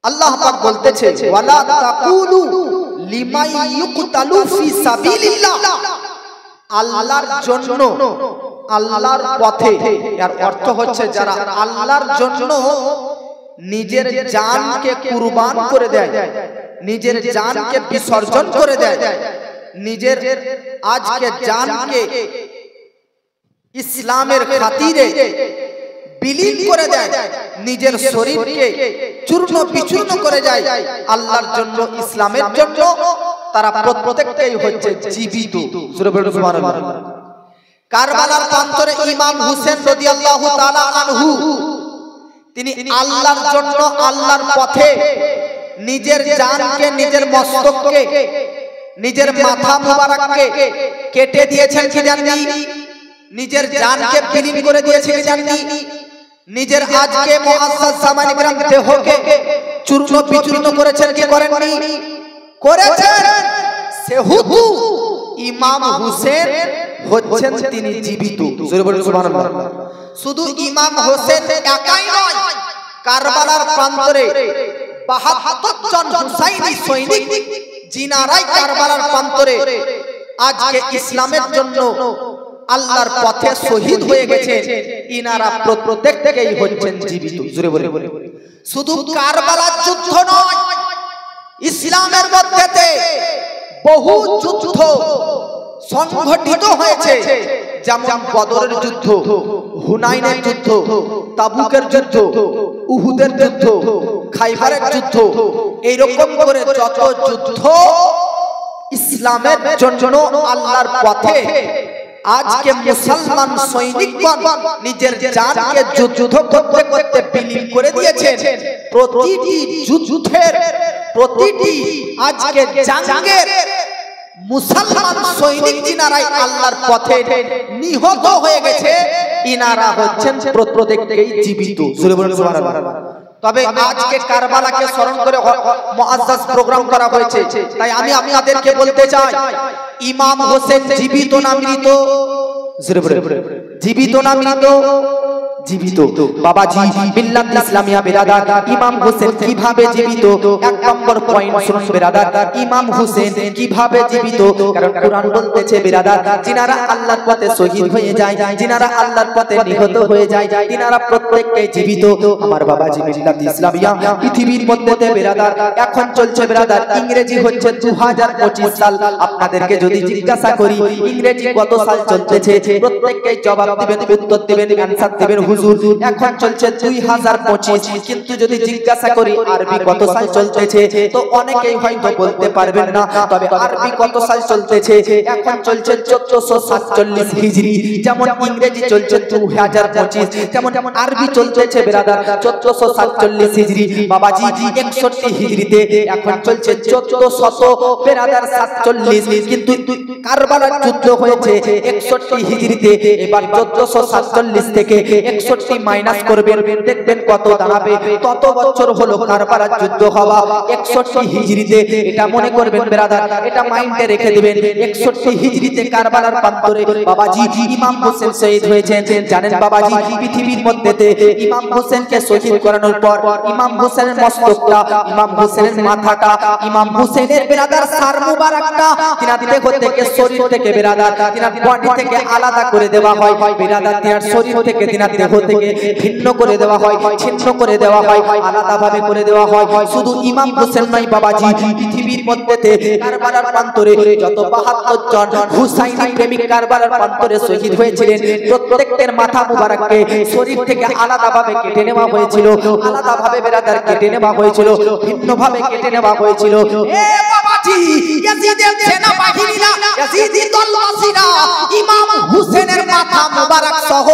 আল্লাহ পাক বলতেছে ওয়ালা তাকুলু লিমান ইউকতালু ফি সাবিলিল্লাহ, আল্লাহর জন্য, আল্লাহর পথে। এর অর্থ হচ্ছে যারা আল্লাহর জন্য নিজের জানকে কুরবান করে দেয়, নিজের জানকে বিসর্জন করে দেয়, নিজের আজকে জানকে ইসলামের খাতিরে বিলীন করে দেয়, নিজের শরীরকে চূর্ণ বিচূর্ণ করে যায় আল্লাহর জন্য, ইসলামের জন্য, তারা প্রত্যেকটাই হচ্ছে জীবিত। সুবহানাল্লাহ। কারবালার প্রান্তরে ইমাম হুসেন রাদিয়াল্লাহু তাআলা আনহু তিনি আল্লাহর জন্য, আল্লাহর পথে নিজের জানকে, নিজের মস্তককে, নিজের মাথা মুবারককে কেটে দিয়েছেন কি জানেন? নিজের জানকে বিলীন করে দিয়েছেন কি জানেন? নিজের আজকে মুআজ্জাজ জামানে کرام দেহকে চূর্ণ বিচূর্ণ করেছেন কি করেননি? করেছেন। সেহেতু ইমাম হুসেন হচ্ছেন তিনি জীবিত। সুবহানাল্লাহ। শুধু ইমাম হোসেন একাই নয়, কারবালার প্রান্তরে ৭২ জন হুসাইনি সৈনিক জিনারাই কারবালার প্রান্তরে আজকে ইসলামের জন্য আল্লাহর পথে শহীদ হয়ে গেছে, ইনারা প্রত্যেককেই হচ্ছেন জীবিত। জোরে বলে। শুধু কারবালার যুদ্ধ নয়, ইসলামের মধ্যে বহু যুদ্ধ সংঘটিত হয়েছে, যেমন বদরের যুদ্ধ, হুনাইনের যুদ্ধ, তাবুকের যুদ্ধ, উহুদের যুদ্ধ, খাইবারের যুদ্ধ, এইরকম করে যত যুদ্ধ ইসলামের জন্য আল্লাহর পথে আজকে মুসলমান সৈনিকগণ নিজের জানকে যুদ্ধ করতে করতে বিলীন করে দিয়েছেন। প্রতিটি যুদ্ধের, প্রতিটি আজকে জাঙ্গের মুসলমান সৈনিক যিনারাই আল্লাহর পথে নিহত হয়ে গেছে, ইনারা হচ্ছেন প্রত্যেককেই জীবিত। সুবহানাল্লাহ। তবে আজকে কারবালাকে স্মরণ করে মুআজ্জাজ প্রোগ্রাম করা হয়েছে, তাই আমি আপনাদেরকে বলতে চাই, ইমাম হোসেন জীবিত না মৃত? জীবিত না মৃত? জীবিত। বাবাজি মিল্লাত ইসলামিয়া বিরাদার, ইমাম হোসেন কিভাবে জীবিত? এক নম্বর পয়েন্ট শুনুন বিরাদার, ইমাম হোসেন কিভাবে জীবিত? কারণ কুরআন বলতেছে বিরাদার, যিনারা আল্লাহর পথে শহীদ হয়ে যায়, যিনারা আল্লাহর পথে নিহত হয়ে যায়, তিনারা প্রত্যেককেই জীবিত। আমার বাবাজি মিল্লাত ইসলামিয়া পৃথিবীর মধ্যে বিরাদার এখন চলছে বিরাদার, ইংরেজি হচ্ছে 2025 সাল। আপনাদেরকে যদি জিজ্ঞাসা করি ইংরেজি কত সাল চলতেছে, প্রত্যেককেই জবাব দিবেন, উত্তর দিবেন, অ্যানসার দিবেন হুজুর এখন চলছে 2025। কিন্তু যদি জিজ্ঞাসা করি আরবি কত সাল চলতেছে, তো অনেকেই হয়তো বলতে পারবেন না। তবে আরবি কত সাল চলতেছে? এখন চলছে 1447 হিজরি। যেমন ইংরেজি চলছে 2025, তেমন আরবি চলতেছে বিরাদার 1447 হিজরি। বাবাজি 61 হিজরিতে এখন চলছে 1400 বিরাদার 47। কিন্তু কারবালার যুদ্ধ হয়েছে 61 হিজরিতে। এবার 1447 থেকে 61 মাইনাস করবেন, দেখবেন কত দাঁড়াবে। তত বছর হলো কারবালার যুদ্ধ হওয়া 61 হিজরিতে। এটা মনে করবেন ব্রাদার, এটা মাইন্ডে রেখে দিবেন। 61 হিজরিতে কারবালার প্রান্তরে বাবাজি ইমাম হোসেন শহীদ হয়েছেন। জানেন বাবাজি পৃথিবীর মধ্যেতে ইমাম হোসেনকে শহীদ করানোর পর ইমাম হোসেনের মস্তকটা, ইমাম হোসেনের মাথাটা, ইমাম হোসেনের ব্রাদার সার মুবারকটা তিনার দেহ থেকে, শরীর থেকে ব্রাদার, তিনার বডি থেকে আলাদা করে দেওয়া হয় ব্রাদার, তিনার শরীর থেকে, তিনার দেহ থেকে ভিন্ন করে দেওয়া হয়, ছিন্ন করে দেওয়া হয়, আলাদা ভাবে করে দেওয়া হয়। শুধু ইমাম হোসেন নয় বাবাজি, পৃথিবীর মধ্যে কারবালার প্রান্তরে যত 72 জন হুসাইনি প্রেমিক কারবালার প্রান্তরে শহীদ হয়েছিলেন, প্রত্যেকদের মাথা মুবারককে শরীর থেকে আলাদা ভাবে কেটে নেওয়া হয়েছিল, আলাদা ভাবে ব্রাদার কেটে নেওয়া হয়েছিল, ভিন্ন ভাবে কেটে নেওয়া হয়েছিল। এ বাবাজি ইয়াজিদের সেনাবাহিনীরা, ইয়াজিদি দলবাসীরা ইমাম হোসেনের মাথা মুবারক সহ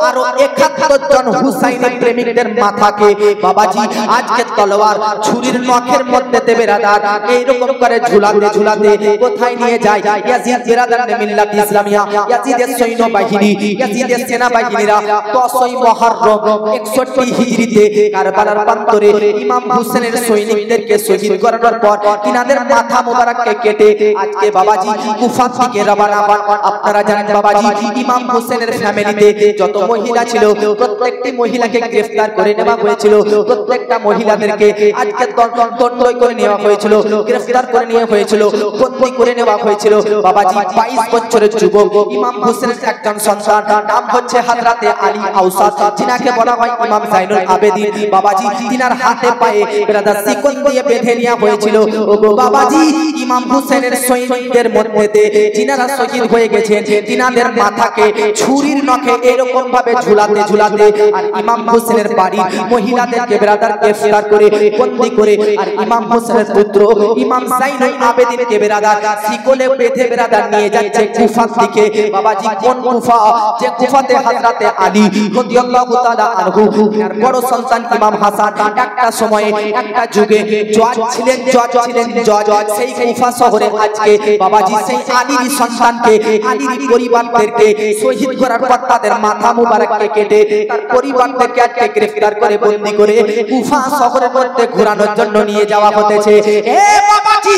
আরো 71 জন হুসাইনি প্রেমিকদের মাথাকে বাবাজি আজকে তলোয়ার ছুরির নখের মধ্যে বেরাদার এইরকম করে ঝুলাতে ঝুলাতে কোথায় নিয়ে যায়? ইয়াজিদ বিরাদার মিল্লাত ইসলামিয়া, ইয়াজিদের সৈন্যবাহিনী, ইয়াজিদের সেনাবাহিনীরা 10ই মুহররম 61 হিজরিতে কারবালার প্রান্তরে ইমাম হোসেনের সৈনিকদেরকে শহীদ করানোর পর তিনাদের মাথা মুবারককে কেটে আজকে বাবাজি কুফা থেকে রওনা হন। আপনারা জানেন বাবাজি ইমাম হোসেনের ফ্যামিলিতে যত মহিলা ছিল প্রত্যেকটি মহিলাকে গ্রেফতার করে নেওয়া হয়েছিল, প্রত্যেকটা মহিলাদেরকে আজকে দণ্ড করে নেওয়া হয়েছিল, গ্রেফতার করে নেওয়া হয়েছিল, বন্দী করে নেওয়া হয়েছিল। বাবাজি 22 বছরের যুবক ইমাম হোসেনের একজন সন্তান, নাম হচ্ছে হযরতে আলী আওসাদ, যিনাকে বলা হয় ইমাম জাইনুল আবেদিন। বাবাজি তিনার হাতে পায়ে ব্রাদার শিকল দিয়ে বেঁধে নেওয়া হয়েছিল। ওগো বাবাজি, ইমাম হোসেনের সৈনিকদের মধ্যে যিনারা শহীদ হয়ে গেছেন, তিনাদের মাথাকে ছুরির নখে এরকম ভাবে ঝুলাতে ঝুলাতে আর ইমাম হোসেনের বাড়ি মহিলাদেরকে ব্রাদার গ্রেফতার করে বন্দী করে আর ইমাম হোসেনের পুত্র ইমাম জাইনুল আবেদিনকে ব্রাদার শিকলে বেঁধে ব্রাদার নিয়ে যাচ্ছে কুফার দিকে। বাবাজি কোন কুফা? যে কুফাতে হযরতে আলী রাদিয়াল্লাহু তাআলা আনহু তার বড় সন্তান ইমাম হাসান একটা সময়ে একটা যুগে জজ ছিলেন, জজ। সেই কুফা শহরে আজকে বাবাজি সেই আলীর সন্তানকে, আলীর পরিবারদেরকে শহীদ করার পর তাদের মাথা মুবারককে কেটে তার পরিবারদেরকে আজকে গ্রেফতার করে বন্দী করে কুফা শহরের মধ্যে ঘোরানোর জন্য নিয়ে যাওয়া হতেছে। এ বাবাজি,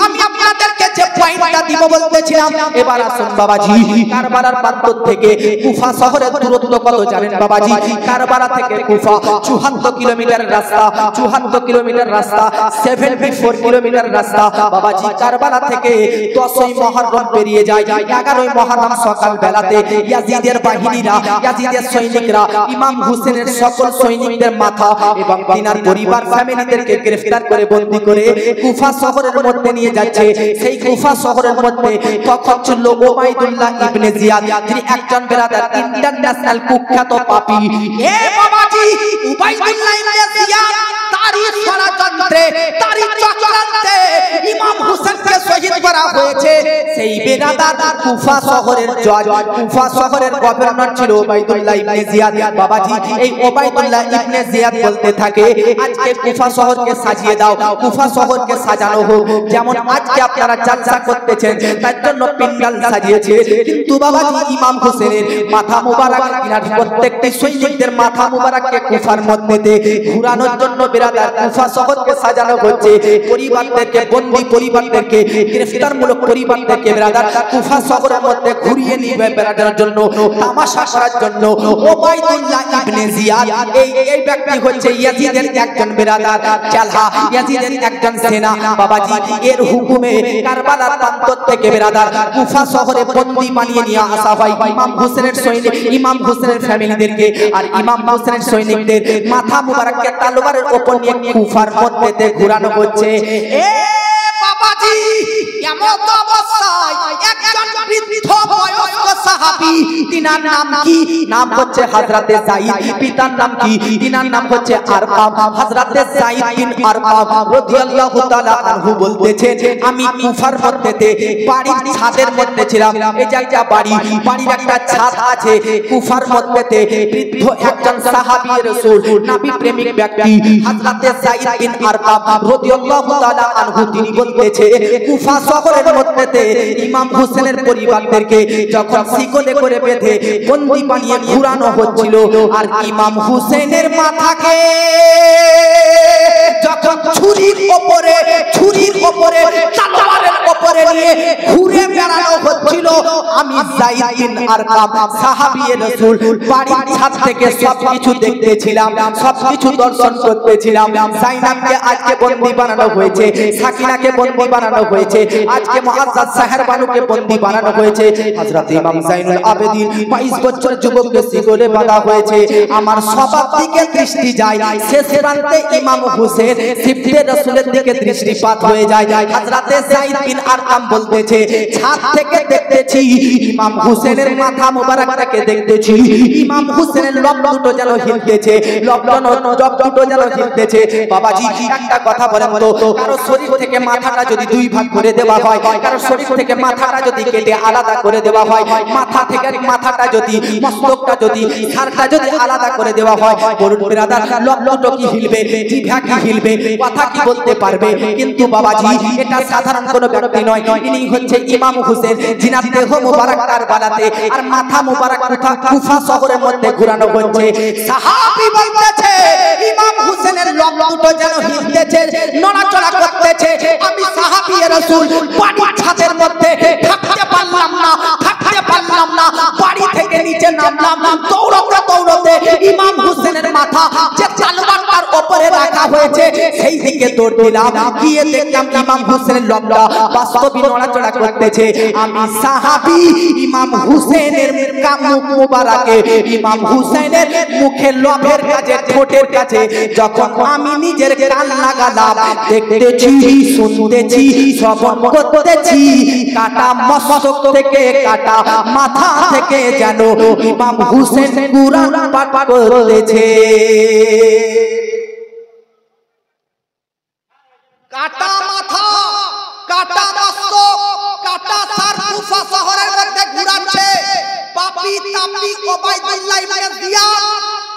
আমি আপনাদেরকে যে পয়েন্টটা দিব বলতেছিলাম, এবার আসুন বাবাজি, কারবালার প্রান্তর থেকে কুফা শহরের দূরত্ব কত জানেন বাবাজি? কারবালা থেকে কুফা 74 কিলোমিটার রাস্তা, 74 কিলোমিটার রাস্তা, 74 কিলোমিটার রাস্তা। বাবাজি কারবালা থেকে 10ই মুহররম পেরিয়ে যায়, 11ই মুহররম সকাল বেলাতে ইয়াজিদের বাহিনীরা, ইয়াজিদের সৈনিকরা ইমাম হোসেনের সকল সৈনিকদের মাথা এবং তিনার পরিবার ফ্যামিলিদেরকে গ্রেফতার করে বন্দী করে কুফা শহরের মধ্যে নিয়ে যাচ্ছে। সেই কুফা শহরের মধ্যে তখন ছিল ওবাইদুল্লাহ ইবনে জিয়াদ, যিনি একজন ব্রাদার ইন্টারন্যাশনাল কুখ্যাত পাপী। এ বাবাজি, ওবাইদুল্লাহ ইবনে জিয়াদ তারই ষড়যন্ত্রে, তারই চক্রান্তে ইমাম হোসেনকে শহীদ করা হয়েছে। সেই ব্রাদার কুফা শহরের জজ, কুফা শহরের গভর্নর ছিল ওবাইদুল্লাহ ইবনে জিয়াদ। বাবাজি এই ওবাইদুল্লাহ ইবনে জিয়াদ বলতে থাকে, আজকে কুফা শহরকে সাজিয়ে দাও, কুফা শহরকে সাজানো হোক, যেমন আজকে আপনারা জালসা করতেছেন তার জন্য প্যান্ডেল সাজিয়েছে। কিন্তু বাবাজি ইমাম হোসেনের মাথা মুবারক, তিনার প্রত্যেকটি সৈনিকদের মাথা মুবারককে কুফার মধ্যে ঘুরানোর জন্য ব্রাদার কুফা শহরকে সাজানো হচ্ছে। পরিবারদেরকে বন্দী, পরিবারদেরকে গ্রেফতারমূলক পরিবারদেরকে ব্রাদার কুফা শহরের মধ্যে ঘুরিয়ে নিয়ে বেড়ানোর জন্য, তামাশা করার জন্য ওবাইদুল্লাহ ইবনে জিয়াদ এই ব্যক্তি হচ্ছে ইয়াজিদের একজন ব্রাদার চালহা, ইয়াজিদের একজন সেনা। বাবাজি এর হুকুমে কারবালার প্রান্তর থেকে ব্রাদার কুফা শহরে বন্দী বানিয়ে নিয়ে আসা হয় ইমাম হোসেনের সৈনিক, ইমাম হোসেনের ফ্যামিলিদেরকে। আর ইমাম হোসেনের সৈনিকদের মাথা মুবারককে তলোয়ারের উপর নিয়ে কুফার মধ্যে ঘোরানো হচ্ছে। এ বাবাজি, এমন অবস্থায় একজন বৃদ্ধ বয়স্ক সাহাবী, তিনার নাম কি? নাম হচ্ছে হযরতে যায়েদ। পিতার নাম কি? তিনার নাম হচ্ছে আরকাম। হযরতে যায়েদ বিন আরকাম রাদিয়াল্লাহু তাআলা আনহু বলতেছেন, আমি কুফার মধ্যে বাড়ির ছাদের মধ্যে ছিলাম। এই যে একটা বাড়ির একটা ছাদ আছে কুফার মধ্যে। বৃদ্ধ একজন সাহাবী রাসূল, নবী প্রেমিক ব্যক্তি হযরতে যায়েদ বিন আরকাম রাদিয়াল্লাহু তাআলা আনহু তিনি বলতেছে, কুফা শহরের মধ্যে ইমাম হোসেনের পরিবারদেরকে যখন শিকলে করে বেঁধে বন্দী বানিয়ে ঘুরানো হচ্ছিল, আর ইমাম হোসেনের মাথাকে যখন ছুরির উপরে তলোয়ারের উপরে নিয়ে ঘুরে বেড়ানো হচ্ছিল, আমি যায়েদ বিন আরকাম সাহাবী রাসূল বাড়ির ছাদ থেকে সবকিছু দেখতেছিলাম, সবকিছু দর্শন করতেছিলাম। জাইনাবকে আজকে বন্দী বানানো হয়েছে, সাকিনাকে বন্দী বানানো হয়েছে, আজকে মুআজ্জাজ সাহের বানুকে বন্দী বানানো হয়েছে। হযরত ইমাম জাইনুল আবেদিন 22 বছর যুবককে শিকলে বাঁধা হয়েছে। আমার সবার দিকে দৃষ্টি যায়, শেষ প্রান্তে ইমাম হোসেন সিফতে রাসূলের দিকে দৃষ্টিপাত হয়ে যায়। হযরতে যায়েদ বিন আরকাম বলতেছে, ছাদ থেকে দেখতেছি ইমাম হোসেনের মাথা মুবারকটাকে দেখতেছি, ইমাম হোসেনের লব দুটো যেন হিলতেছে, লব দুটো যেন হিলতেছে। বাবাজি একটা কথা বলেন তো, কারো শরীর থেকে মাথাটা যদি দুই ভাগ করে দেওয়া হয়, কারো শরীর থেকে মাথাটা যদি কেটে আলাদা করে দেওয়া হয়, মাথা থেকে মাথাটা যদি, মস্তকটা যদি, ঘাড়টা যদি আলাদা করে দেওয়া হয়, বলুন ব্রাদার লব দুটো কি হিলবে, জিভা কি হিলবে, কথা কি বলতে পারবে? কিন্তু বাবাজি এটা সাধারণ কোনো ব্যক্তি নয়, ইনি হচ্ছে ইমাম হোসেন, যিনার দেহ মুবারক কারবালাতে আর মাথা মুবারক কুফা শহরের মধ্যে ঘোরানো হচ্ছে। সাহাবী বলতেছে, ইমাম হোসেনের লব দুটো যেন হিলতেছে, নড়াচড়া করতেছে। আমি সাহাবী রাসূল বাড়ির ছাদের মধ্যে থাকতে পারলাম না, বাড়ি থেকে নিচে নামলাম, দৌড়তে দৌড়তে ইমাম হোসেনের মাথা যে তলোয়ারটার উপরে রাখা হয়েছে সেই দিকে দৌড় দিলাম। গিয়ে দেখলাম ইমাম হোসেনের লবটা বাস্তবে নড়াচড়া করতেছে। আমি সাহাবী ইমাম হোসেনের মুখ মোবারকে, ইমাম হোসেনের মুখের লবের কাছে, ঠোঁটের কাছে যখন আমি নিজের কান লাগালাম, দেখতেছি, শুনতেছি, শ্রবণ করতেছি, কাটা মস্তক থেকে, কাটা মাথা থেকে যেন ইমাম হোসেন কুরআন পাঠ করতেছে। কাটা মাথা, কাটা মস্তক, কাটা সার কুফা শহরের মধ্যে ঘুরাচ্ছে পাপী তাপী ওবাইদুল্লাহ ইবনে জিয়াদ।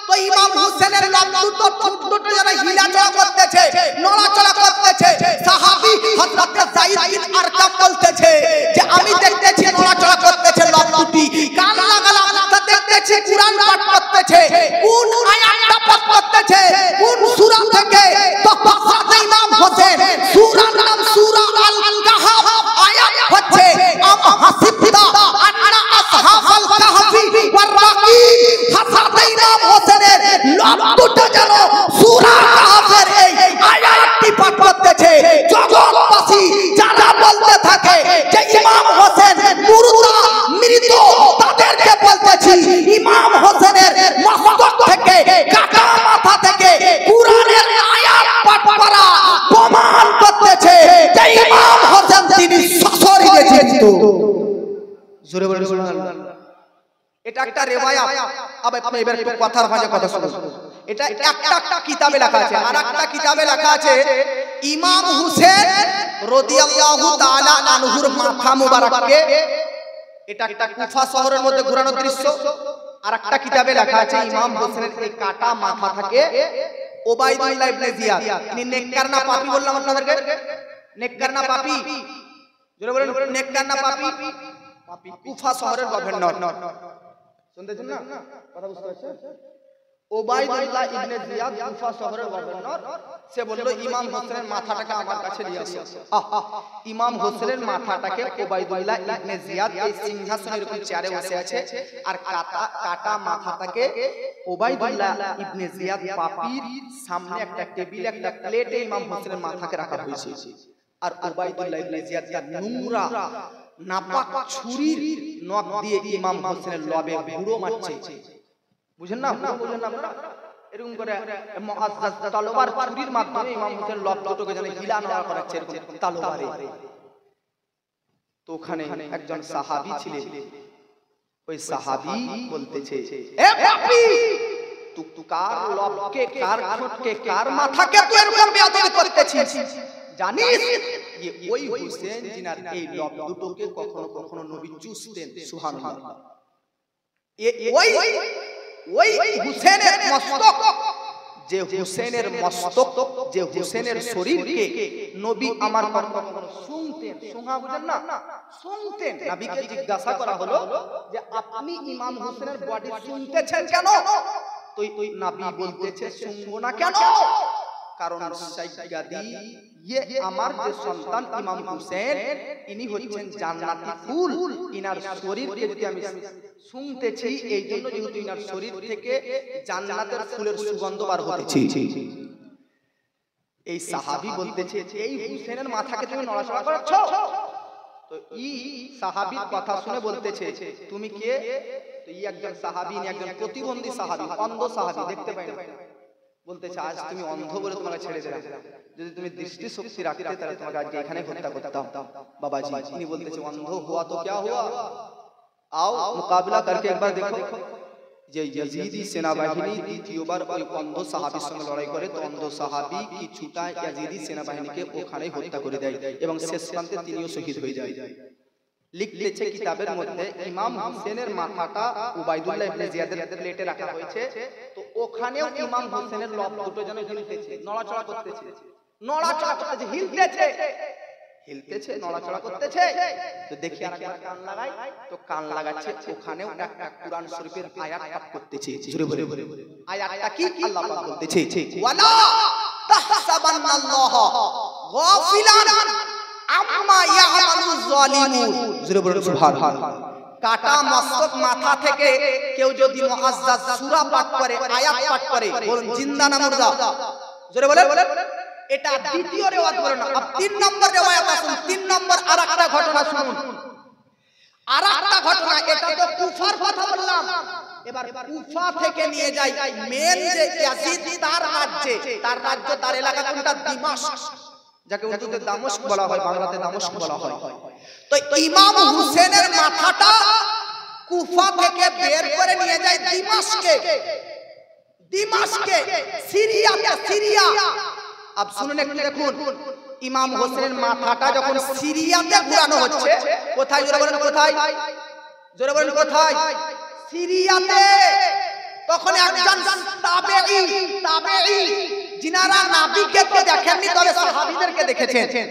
তো ইমাম হোসেনের লব দুটো ঠুট যেন হিলাচড়া করতেছে, নড়াচড়া করতেছে। সাহাবী হযরত যায়েদ বিন আরকাম বলতেছে যে আমি দেখতেছি নড়াচড়া করতেছে লব দুটি, কান লাগালাম তা দেখতেছি কুরআন পাঠ করতেছে। কোন আয়াতটা পাঠ করতেছে, কোন সূরা থেকে? তো হযরত ইমাম হোসেন সূরার নাম সূরা আল কাহফ, আয়াত হচ্ছে আম হাসিবতা আন্না আসহাবাল কাহফি ওয়ার রাকিব। হযরত ইমাম হোসেনের লব দুটো যেন সূরা কাহফের এই আয়াতটি পাঠ করতেছে। জগৎবাসী যারা বলতে থাকে যে ইমাম হোসেন মুর্দা, মৃত, তাদেরকে বলতেছি ইমাম হোসেনের মস্তক থেকে, কাটা মাথা থেকে কুরআনের আয়াত পাঠ করা প্রমাণ করতেছে যে ইমাম হোসেন তিনি সশরীরে জীবিত। জোরে বলে সুবহানাল্লাহ। এটা একটা রিওয়ায়াত। আপনি এবার একটু কথার মাঝে কথা শুনুন। এটা একটা কিতাবে লেখা আছে, আর একটা কিতাবে লেখা আছে ইমাম হোসেন রাদিয়াল্লাহু তাআলা আনহুর মাথা মুবারককে, এটা একটা কুফা শহরের মধ্যে ঘোরানো দৃশ্য। আর একটা কিতাবে লেখা আছে ইমাম হোসেনের এই কাটা মাথা থাকে ওবাইদুল্লাহ ইবনে জিয়াদ। ইনি নেককার না পাপী বললাম আপনাদেরকে? নেককার না পাপী? জোরে বলেন, নেককার না পাপী? পাপী। কুফা শহরের গভর্নর, শুনতেছেন না কথা? বুঝতে পারছেন? ওবাইদুল্লাহ ইবনে জিয়াদ কুফা শহরের গভর্নর। সে বলল ইমাম হোসেনের মাথাটাকে আমার কাছে নিয়ে আসো। ইমাম হোসেনের মাথাটাকে ওবাইদুল্লাহ ইবনে জিয়াদ এই সিংহাসনের উপর চেয়ারে বসে আছে, আর কাটা মাথাটাকে ওবাইদুল্লাহ ইবনে জিয়াদ পাপীর সামনে একটা টেবিলে, একটা প্লেটে ইমাম হোসেনের মাথাকে রাখা হয়েছে। আর ওবাইদুল্লাহ ইবনে জিয়াদ তার নোংরা নাপাক ছুরির নখ দিয়ে ইমাম হোসেনের লবে গুঁড়ো মারছে। বুঝেন না? বুঝেন না আপনারা? এরকম করে মুআজ্জাজ তলোয়ার ছুরির মাধ্যমে ইমাম হোসেন লব দুটোকে যেন হিলানোড়া করাচ্ছে এরকম তলোয়ারে। তো ওখানে একজন সাহাবী ছিলেন, ওই সাহাবী বলতেছে, এ পাপী, তুই কার লবকে, কার ঠোঁটকে, কার মাথাকে তুই এরকম বেয়াদবি করতেছিস? জানিস যে ওই হোসেন জিনার এই লব দুটোকে কখনো কখনো নবী চুষতেন। সুবহানাল্লাহ। ওই হুসেনের মস্তক, যে হুসেনের মস্তক, যে হুসেনের শরীরকে নবী আমার কখনো শুনতেন। শোনা বুঝেন না? শুনতেন। নবীকে জিজ্ঞাসা করা হলো যে আপনি ইমাম হোসেনের বডি শুনতেছেন কেন? তো নবী বলতেছে শুনবো না কেন? কারণ সাইয়্যিদি ये আমার যে সন্তান ইমাম হোসেন, ইনি হচ্ছেন জান্নাতি ফুল। ইনার শরীরকে যদি আমি শুনতেছি, এই জন্য যেহেতু ইনার শরীর থেকে জান্নাতের ফুলের সুগন্ধ বার হতেছে। এই সাহাবী বলতেছে এই হোসেনের মাথাকে তুমি নড়াচড়া করাচ্ছো। তো এই সাহাবীর কথা শুনে বলতেছে তুমি কে? তো এই একজন সাহাবী, ইনি একজন প্রতিবন্ধী সাহাবী, অন্ধ সাহাবী, দেখতে পায় না। বলতেছে আজ তুমি অন্ধ বলে তোমাকে ছেড়ে দিলাম, যদি তুমি দৃষ্টি শক্তি রাখতে তাহলে তোমাকে আজকে এখানে হত্যা করতাম বাবাজি। তিনি বলতেছে অন্ধ হুয়া তো क्या हुआ, आओ मुकाबला करके एक बार देखो। যে ইয়াজিদি সেনাবাহিনী দ্বিতীয়বার ওই অন্ধ সাহাবীর সঙ্গে লড়াই করে, তো অন্ধ সাহাবী কি ছুটায় ইয়াজিদি সেনাবাহিনীকে ওখানেই হত্যা করে দেয় এবং শেষ প্রান্তে তিনিও শহীদ হয়ে যায়। লিখতেছে কিতাবের মধ্যে ইমাম হোসেনের মাথাটা উবাইদুল্লাহ ইবনে জিয়াদের প্লেটে রাখা হয়েছে। তো ওখানেও ইমাম হোসেনের লব দুটো যেন হিলতেছে, নড়াচড়া করতেছে, নড়াচড়া করতেছে, হিলতেছে, নড়াচড়া করতেছে। তো দেখি আরেকবার কান লাগাই, তো কান লাগাচ্ছে, ওখানেও একটা কুরআন শরীফের আয়াত পাঠ করতেছে। জোরে বলে আয়াতটা কি? আল্লাহ পাক বলতেছে ওয়ালা তাহসাবান্নাল্লাহ গাফিলান আম্মা ইয়ামালুয যালিমুন। জোরে বলুন সুবহানাল্লাহ। কাটা মস্তক মাথা থেকে কেউ যদি মুআজ্জাজ সূরা পাঠ করে, আয়াত পাঠ করে, বলুন জিন্দা না মুর্দা? জোরে বলেন। এটা দ্বিতীয় রিওয়ায়াত বলেন না। अब 3 নম্বর রিওয়ায়াত আসুন। 3 নম্বর আরেকটা ঘটনা শুনুন। আরেকটা ঘটনা, এটা তো কুফার কথা বললাম, এবার কুফা থেকে নিয়ে যাই মেন যে ইয়াজিদ তার রাজ্য তার এলাকা কোনটা? দিমাশক, যাকে উর্দুতে দামেস্ক বলা হয়, বাংলাতে দামেস্ক বলা হয়। তো ইমাম হুসেনের মাথাটা কুফা থেকে বের করে নিয়ে যায় দিমাশকে, সিরিয়া। अब শুনুন একটু দেখুন, ইমাম হোসেনের মাথাটা যখন সিরিয়াতে ঘোরানো হচ্ছে, কোথায়? জোরে বলেন কোথায়? জোরে বলেন কোথায়? সিরিয়াতে। তখন একজন তাবেঈ যিনারা নবীকে তো দেখেননি, তবে সাহাবীদেরকে দেখেছেন,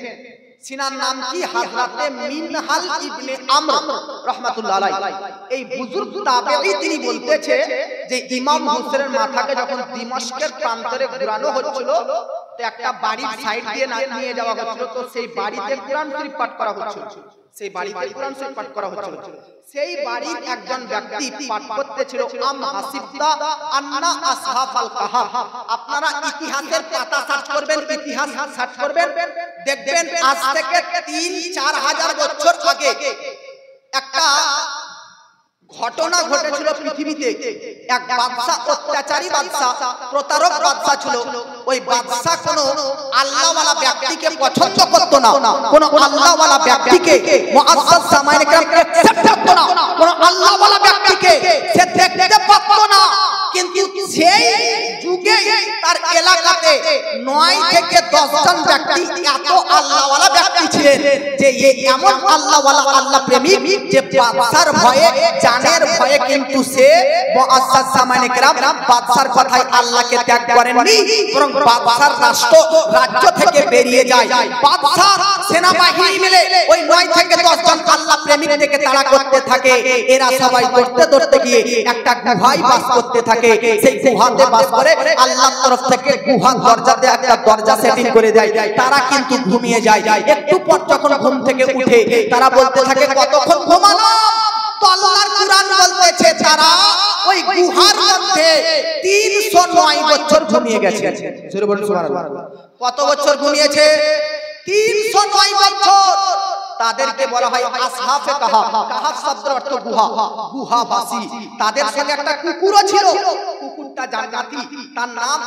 সিনার নাম কি? হযরতে মিনহাল ইবনে আমর রাহমাতুল্লাহ আলাইহি। এই বুজুর্গ তাবেঈ তিনি বলতেছে যে ইমাম হোসেনের মাথাকে যখন দিমাশকের প্রান্তরে ঘোরানো হচ্ছিল, তো একটা বাড়ির সাইড দিয়ে নিয়ে যাওয়া হচ্ছিল, তো সেই বাড়িতে কোরআন শরীফ পাঠ করা হচ্ছিল, সেই বাড়ির একজন ব্যক্তি পাঠ করতেছিল আম হাসিবতা আন্না আসহাবাল কাহাফ। আপনারা ইতিহাসের পাতা সার্চ করবেন, ইতিহাস সার্চ করবেন, দেখবেন আজ থেকে ৩-৪ হাজার বছর আগে একটা ঘটনা ঘটেছিল পৃথিবীতে। এক বাদশা, অত্যাচারী বাদশা, প্রতারক বাদশা ছিল। ওই বাদশা কোন আল্লাহওয়ালা ব্যক্তিকে পছন্দ করত না, কোন আল্লাহওয়ালা ব্যক্তিকে মুআজ্জাজ সামাইনে کرام একসেপ্ট করত না, কোন আল্লাহওয়ালা ব্যক্তিকে সে দেখতে পারত না। কিন্তু সেই যুগে তার এলাকাতে 9 থেকে 10 জন ব্যক্তি এত আল্লাহওয়ালা ব্যক্তি ছিলেন যে এমন আল্লাহওয়ালা, আল্লাহ প্রেমিক, যে বাদশার ভয়ে, জানের ভয়ে কিন্তু সে মুআজ্জাজ সামাইনে کرام বাদশার কথায় আল্লাহকে ত্যাগ করেননি, বরং বাদশার রাজ্য থেকে বেরিয়ে যায়। বাদশার সেনাবাহিনী মিলে ওই 9 থেকে 10 জন আল্লাহ প্রেমিকদেরকে তাড়া করতে থাকে। এরা সবাই দৌড়তে গিয়ে একটা গুহায় বাস করতে থাকে। সেই গুহাতে বাস করে, আল্লাহর তরফ থেকে গুহার দরজাতে একটা দরজা সেটিং করে দেয়। তারা কিন্তু ঘুমিয়ে যায়। একটু পর যখন ঘুম থেকে উঠে তারা বলতে থাকে, কতক্ষণ ঘুমালাম? তো আল্লাহর কুরআন বলতেছে তারা ওই গুহার মধ্যে 309 বছর ঘুমিয়ে গেছে। জোরে বলুন সুবহানাল্লাহ। কত বছর ঘুমিয়েছে? 309 বছর। তাদেরকে বলা হয় আসহাবে কাহাফ। কাহাফ শব্দের অর্থ গুহা, গুহাবাসী। তাদের সঙ্গে একটা কুকুরও ছিল, কুকুরটা জান্নাতি, তার নাম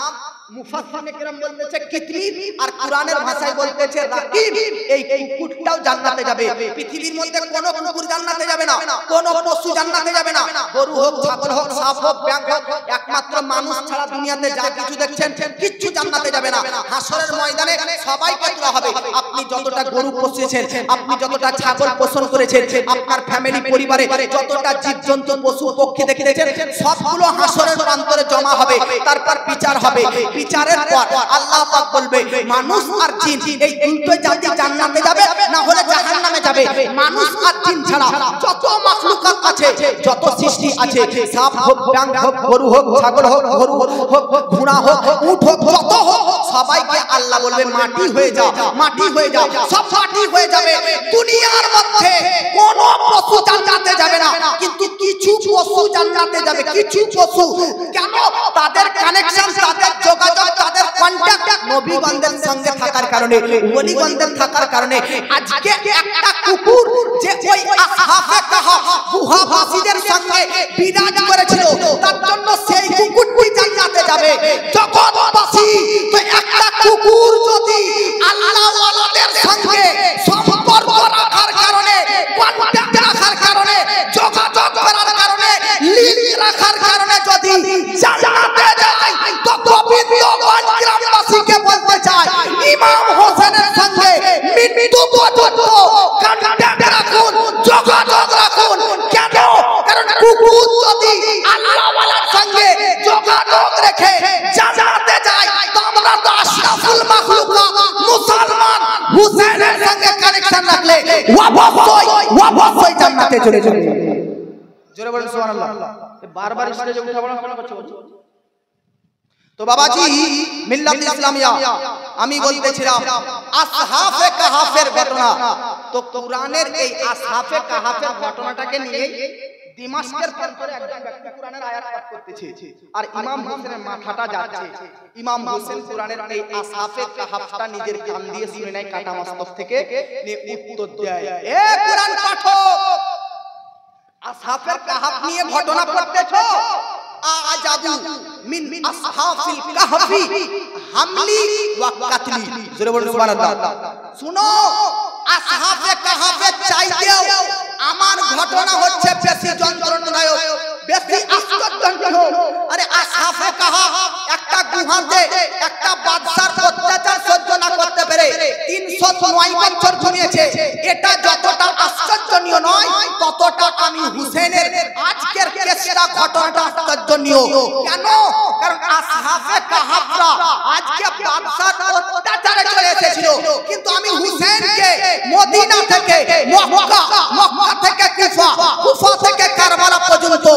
মুফাসসিরিনে কেরাম বলতেছে কিতমির, আর কোরআনের ভাষায় বলতেছে রাকিব। এই কুকুরটাও জান্নাতে যাবে। পৃথিবীর মধ্যে কোনো কুকুর জান্নাতে যাবে না, কোনো পশু জান্নাতে যাবে না, গরু হোক, ছাগল হোক, সাপ হোক, ব্যাঙ হোক, একমাত্র মানুষ ছাড়া দুনিয়াতে যা কিছু দেখছেন কিচ্ছু জান্নাতে যাবে না। হাসরের ময়দানে সবাইকে তোলা হবে। আপনি যতটা গরু পুষেছেন, আপনি যতটা ছাগল পোষণ করেছেন, আপনার ফ্যামিলি পরিবারে যতটা জীবজন্তু পশু পক্ষী দেখেছেন, সবগুলো হাসরের প্রান্তরে জমা হবে। তারপর বিচার হবে। বিচারের পর আল্লাহ পাক বলবে, মানুষ আর জিন এই দুটোই জাতি জান্নাতে যাবে, না হলে জাহান্নামে যাবে। মানুষ আর জিন ছাড়া যত মাখলুকাত আছে, যত সৃষ্টি আছে, সাপ হোক, ব্যাঙ হোক, গরু হোক, ছাগল হোক, গরু হোক, ঘোড়া হোক, উট হোক, যত হোক, সবাইকে আল্লাহ বলবে মাটি হয়ে যাও, মাটি হয়ে যাও, সব মাটি হয়ে যাবে। দুনিয়ার মধ্যে কোন পশু জান্নাতে যাবে না, কিন্তু কিছু পশু জান্নাতে যাবে। কিছু পশু কেন? তাদের কানেকশন, তাদের যোগাযোগ, তাদের কন্টাক্ট নবীগণদের সঙ্গে থাকার কারণে, ওলিগণদের থাকার কারণে। আজকে একটা কুকুর যে ওই আসহাবে কাহাফ গুহাবাসীদের সঙ্গে বিরাজ করেছিল, তার জন্য সেই কুকুরটি জান্নাতে যাবে। জগৎবাসী তো একটা কুকুর যদি আল্লাহওয়ালাদের সঙ্গে সম্পর্ক রাখার কারণে, কন্টাক্ট রাখার কারণে, যোগাযোগ করার কারণে, লিঙ্ক রাখার কারণে যদি জান্নাতে যায়, তো পবিত্র গ্রামবাসীকে বলতে চায়, ইমাম হোসেনের সঙ্গে মৃত্যু পর্যন্ত কন্টাক্ট রাখুন, যোগাযোগ রাখুন। কেন? কারণ কুকুর যদি আল্লাহওয়ালার সঙ্গে যোগাযোগ রেখে জান্নাতে যায়, তো আমরা তো আশরাফুল মাখলুকাত মুসলমান হুসেনের সঙ্গে কানেকশন রাখলে অবশ্যই জান্নাতে চলে যাবে। জোরে বলুন সুবহানাল্লাহ। বারবার স্টেজে উঠা বলা কেন করছো? তো বাবাজি, মিল্লাত ইসলামিয়া আমি বলতেছিলাম আসহাবে কাহাফের ঘটনা। তো কোরআনের এই আসহাফে কাহাফের ঘটনাটাকে নিয়ে দিমাশকের প্রান্তরে একজন ব্যক্তি কোরআনের আয়াত পাঠ করতেছে আর ইমাম হোসেনের মাথাটা যাচ্ছে। ইমাম হোসেন কোরআনের এই আসহাফে কাহাফটা নিজের কান দিয়ে শুনে নেয় কাটা মস্তক থেকে, নিয়ে উত্তর দেয়, এ কোরআন পাঠক, আসহাফের কাহাফ নিয়ে ঘটনা পড়তেছো? আজাবু মিন আসহাফিল কাহফি হামলি ওয়া কাতলি। জোরে বলুন সুবহানাল্লাহ। শুনো, আসহাফে কাহাফের চাইতেও আমার ঘটনা হচ্ছে বেশি যন্ত্রণাদায়ক, বেশি আশ্চর্যজনক। আরে আসহাফে কাহাফ একটা গুহাতে একটা বাদশার অত্যাচার সহ্য না করতে পেরে 309 বছর ঘুমিয়েছে। এটা যতটা আশ্চর্যজনক নয়, ততটা আমি হুসেনের আজকের কেসটা ঘটনাটা আশ্চর্যজনক। কেন? কারণ আসহাফে কাহাফরা আজকে বাদশার অত্যাচারে চলে এসেছিল, কিন্তু আমি হুসেনকে মদিনা থেকে মক্কা, মক্কা থেকে কুফা, কুফা থেকে কারবালা পর্যন্ত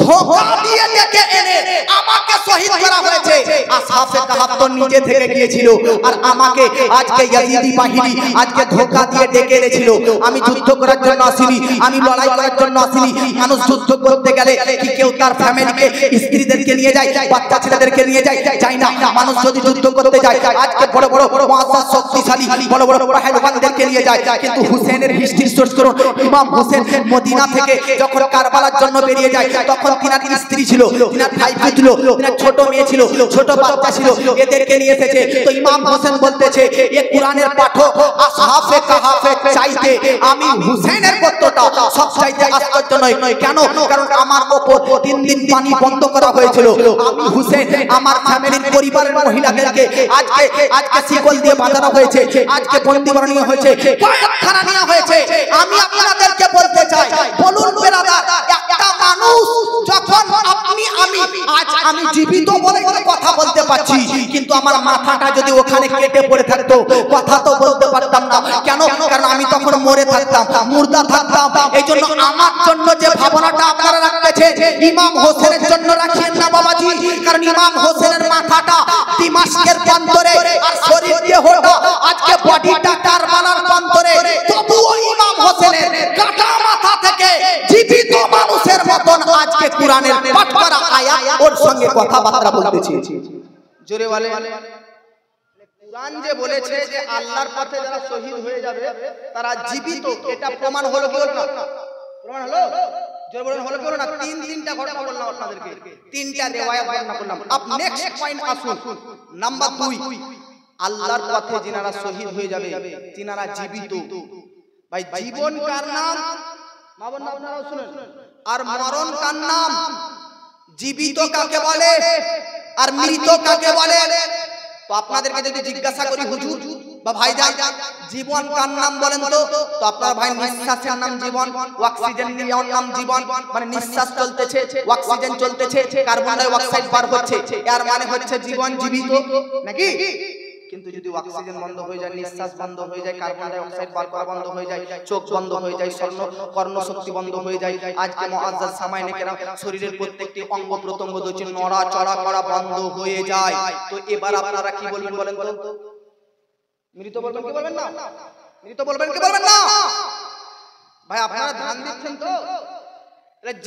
ধোঁকা দিয়ে ডেকে এনে আমাকে শহীদ করা হয়েছে। আসহাফে কাহাফ তো নিজে থেকে গিয়েছিল, আর আমাকে আজকে ইয়াজিদি বাহিনী আজকে ধোঁকা দিয়ে ডেকে এনেছিল। আমি যুদ্ধ করার জন্য আসিনি, আমি লড়াই করার জন্য আসিনি। মানুষ যুদ্ধ করতে গেলে কি কেউ তার ফ্যামিলিকে, স্ত্রীদেরকে নিয়ে যায়, বাচ্চা ছেলেদেরকে নিয়ে যায়? যায় না। মানুষ যদি যুদ্ধ করতে যায় আজকে বড় বড় মুআজ্জাজ শক্তিশালী বড় বড় পাহলওয়ানদেরকে নিয়ে যায়, কিন্তু হুসেনের হিস্ট্রি সোর্স করুন। ইমাম হোসেন মদিনা থেকে যখন কারবালার জন্য বেরিয়ে যায়, তখন তিনার স্ত্রী ছিল, তিনার ভাই ছিল, তিনার ছোট মেয়ে ছিল, ছোট বাচ্চা ছিল, এদেরকে নিয়ে এসেছে। তো ইমাম হোসেন বলতেছে, এ কোরআনের পাঠক আসহাফে কাহাফে চাইতে আমি হুসেনের কতটা সব চাইতে আশ্চর্য নয়। কেন? কারণ আমার উপর 3 দিন পানি বন্ধ করা হয়েছিল। আমি হুসেন আমার ফ্যামিলির পরিবারের মহিলাদেরকে আজকে আজকে শিকল দিয়ে বাঁধানো হয়েছে, আজকে বন্দী বানানো হয়েছে, কয়েকখানা নেওয়া হয়েছে। আমি আপনাদেরকে বলতে চাই, বলুন বেরাদার, একটা মানুষ যখন আপনি আমি জীবিত বলে কথা বলতে পারছি, কিন্তু আমার মাথাটা যদি ওখানে কেটে পড়ে থাকতো কথা তো বলতে পারতাম না। কেন? কারণ আমি তখন মরে থাকতাম, মুর্দা থাকতাম। এই জন্য আমার জন্য যে ভাবনাটা আপনারা রাখতেছে, ইমাম হোসেনের জন্য রাখেন না বাবাজি। কারণ ইমাম হোসেনের মাথাটা দিমাশকের প্রান্তরে, আর শরীর দেহটা আজকে বডিটা কারবালার প্রান্তরে, তবুও ইমাম হোসেনের কাটা মাথা থেকে জীবিত মানুষের মতন আজকে কোরআনের পাঠ করা আয়াত ওর সঙ্গে কথাবার্তা বলতেছি। জোরে বলে, কোরআন যে বলেছে যে আল্লাহর পথে যারা শহীদ হয়ে যাবে তারা জীবিত, এটা প্রমাণ হলো কি হলো না? প্রমাণ হলো? জোরে বলেন, হলো কি হলো না? তিনটা ঘটনা বললাম আপনাদেরকে, 3টা রিওয়ায়াত বর্ণনা করলাম। আপ নেক্সট পয়েন্ট আসুন, নাম্বার 2, আল্লাহর পথে যিনারা শহীদ হয়ে যাবে তিনারা জীবিত। ভাই, জীবন কার নাম? মা বোন আপনারা শুনুন। আর মরণ কার নাম? জীবিত কাকে বলে আর মৃত কাকে বলে? তো আপনাদেরকে যদি জিজ্ঞাসা করি হুজুর বা ভাইজান, জীবন কার নাম বলেন তো? তো আপনার ভাই, নিঃশ্বাসের নাম জীবন, অক্সিজেন নেওয়ার নাম জীবন। মানে নিঃশ্বাস চলতেছে, অক্সিজেন চলতেছে, কার্বন ডাই অক্সাইড বার হচ্ছে, এর মানে হচ্ছে জীবন, জীবিত নাকি? কিন্তু যদি অক্সিজেন বন্ধ হয়ে যায়, নিঃশ্বাস বন্ধ হয়ে যায়, কার্বন ডাই অক্সাইড বার করা বন্ধ হয়ে যায়, চোখ বন্ধ হয়ে যায়, কর্ণ শক্তি বন্ধ হয়ে যায়, আজকে মুআজ্জাজ সামাইনে কেরাম শরীরের প্রত্যেকটি অঙ্গ প্রত্যঙ্গ হচ্ছে নড়াচড়া করা বন্ধ হয়ে যায়, তো এবার আপনারা কি বলবেন বলেন তো? মৃত বলবেন কি বলবেন না? মৃত বলবেন কি বলবেন না? ভাই আপনারা ধ্যান দিচ্ছেন তো?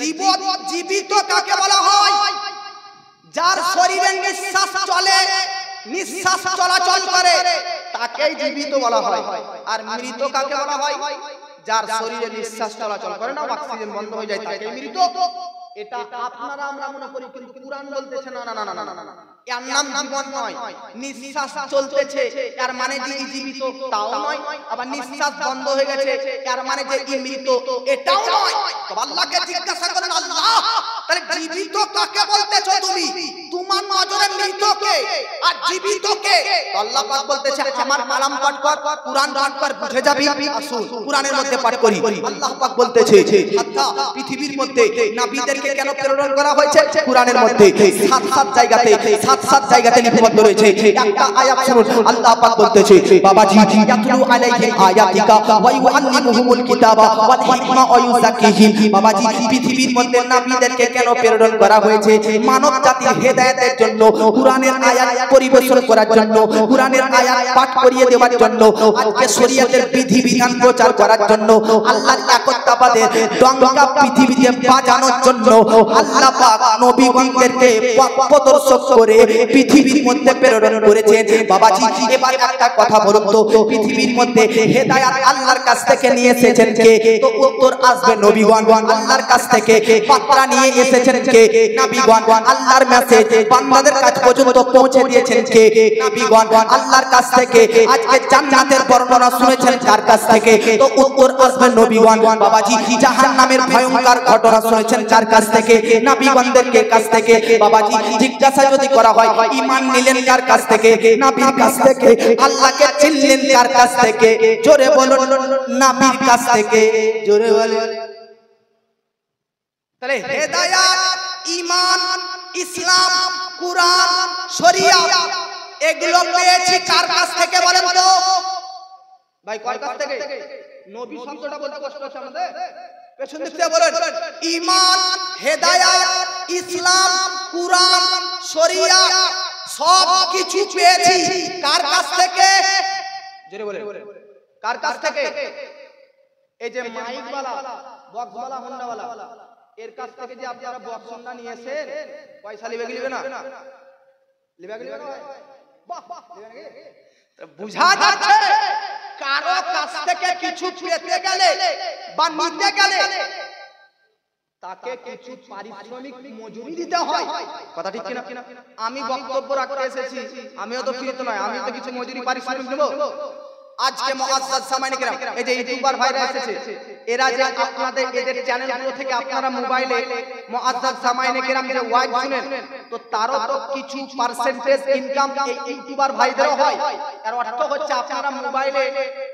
জীবন জীবিত কাকে বলা হয়? যার শরীরে নিঃশ্বাস চলে, নিঃশ্বাস চলাচল করে, তাকেই জীবিত বলা হয়। আর মৃত কাকে বলা হয়? যার শরীরে নিঃশ্বাস চলাচল করে না, অক্সিজেন বন্ধ হয়ে যায়, তাকেই মৃত। এটা আপনারা আমরা মনে করি, কিন্তু কুরআন বলতেছে না না না না না, এর নাম জীবন নয়। নিঃশ্বাস চলতেছে এর মানে যে জীবিত তাও নয়, আবার নিঃশ্বাস বন্ধ হয়ে গেছে এর মানে যে মৃত এটাও নয়। তো আল্লাহকে জিজ্ঞাসা করেন, আল্লাহ তাহলে জীবিত কাকে বলতেছো তুমি? তোমার নজরে মৃতকে আর জীবিতকে? তো আল্লাহ পাক বলতেছে, আমার কালাম পাঠ কর, কুরআন পাঠ কর, বুঝে যাবি। আসুন কোরআনের মধ্যে পাঠ করি। আল্লাহ পাক বলতেছে, আচ্ছা পৃথিবীর মধ্যে নবীদেরকে কেন প্রেরণ করা হয়েছে? কুরআনের মধ্যে 7 জায়গাতে 7 সাত জায়গাতে লিপিবদ্ধ রয়েছে। একটা আয়াত শুনুন, আল্লাহ পাক বলতেছে বাবাজি ইয়াতলু আলাইহিম আয়াতিকা ওয়া ইউআল্লিমুহুমুল কিতাবা ওয়াল হিকমা ওয়া ইউযাক্কিহিম। বাবাজি পৃথিবীর মধ্যে নবীদেরকে কেন প্রেরণ করা হয়েছে? মানব জাতির হেদায়েতের জন্য, কোরআনের আয়াত পরিবেশন করার জন্য, কোরআনের আয়াত পাঠ করিয়ে দেওয়ার জন্য, আজকে শরীয়তের বিধিবিধান প্রচার করার জন্য, আল্লাহর একত্ববাদের ডঙ্কা পৃথিবীতে বাজানোর জন্য আল্লাহ পাক নবীগণদেরকে পথপ্রদর্শক করে পৃথিবীর মধ্যে প্রেরণ করেছেন। বাবাজি এবার একটা কথা বলুন তো, পৃথিবীর মধ্যে হেদায়েত আল্লাহর কাছ থেকে নিয়ে এসেছেন কে? তো উত্তর আসবে নবীগণ। আল্লাহর কাছ থেকে বার্তা নিয়ে এসেছেন কে? নবীগণ। আল্লাহর মেসেজ বান্দাদের কাছ পর্যন্ত পৌঁছে দিয়েছেন কে? নবীগণ। আল্লাহর কাছ থেকে আজকে জান্নাতের বর্ণনা শুনেছেন কার কাছ থেকে? তো উত্তর আসবে নবীগণ। বাবাজি জাহান্নামের ভয়ঙ্কর ঘটনা শুনেছেন কার কাছ থেকে? নবীগণদের কাছ থেকে। বাবাজি জিজ্ঞাসা যদি করা হয় ঈমান নিলেন কার কাছ থেকে? নবীর কাছ থেকে। আল্লাহকে চিনলেন কার কাছ থেকে? জোরে বলুন, নবীর কাছ থেকে। জোরে বলুন। তাহলে হেদায়েত, ঈমান, ইসলাম, কুরআন, শরিয়াত এগুলো পেয়েছি কার কাছ থেকে বলেন তো? ভাই কার কাছ থেকে? নবী শব্দটা বলতে কষ্ট হচ্ছে আমাদের। পেছন দিক থেকে বলেন ঈমান, হেদায়েত, ইসলাম, কুরআন, শরিয়াত সব কিছু পেয়েছি কার কাছ থেকে? জোরে বলেন, কার কাছ থেকে? এই যে মাইকওয়ালা, বক্সওয়ালা, হোন্ডাওয়ালা এর কাছ থেকে যে আপনারা বক্স হোন্ডা নিয়েছেন, পয়সা লিবে গিলবে না? লিবে গিলবে না? বাহ বাহ, বুঝা যাচ্ছে কারো কাছ থেকে কিছু পেতে গেলে বা নিতে গেলে তাকে কিছু পারিশ্রমিক মজুরি দিতে হয়। কথা ঠিক কিনা? আমি বক্তব্য রাখতে এসেছি, আমিও তো ফ্রি তো নয়, আমি তো কিছু মজুরি পারিশ্রমিক নেব। আজকে মুআজ্জাজ সামাইনে কেরাম, এই যে ইউটিউবার ভাইরা এসেছে, এরা যে আপনাদের এদের চ্যানেলগুলো থেকে আপনারা মোবাইলে মুআজ্জাজ সামাইনে কেরাম যে ওয়াইজ শুনেন, তো তারও তো কিছু পার্সেন্টেজ ইনকাম এই ইউটিউবার ভাইদেরও হয়। এর অর্থ হচ্ছে আপনারা মোবাইলে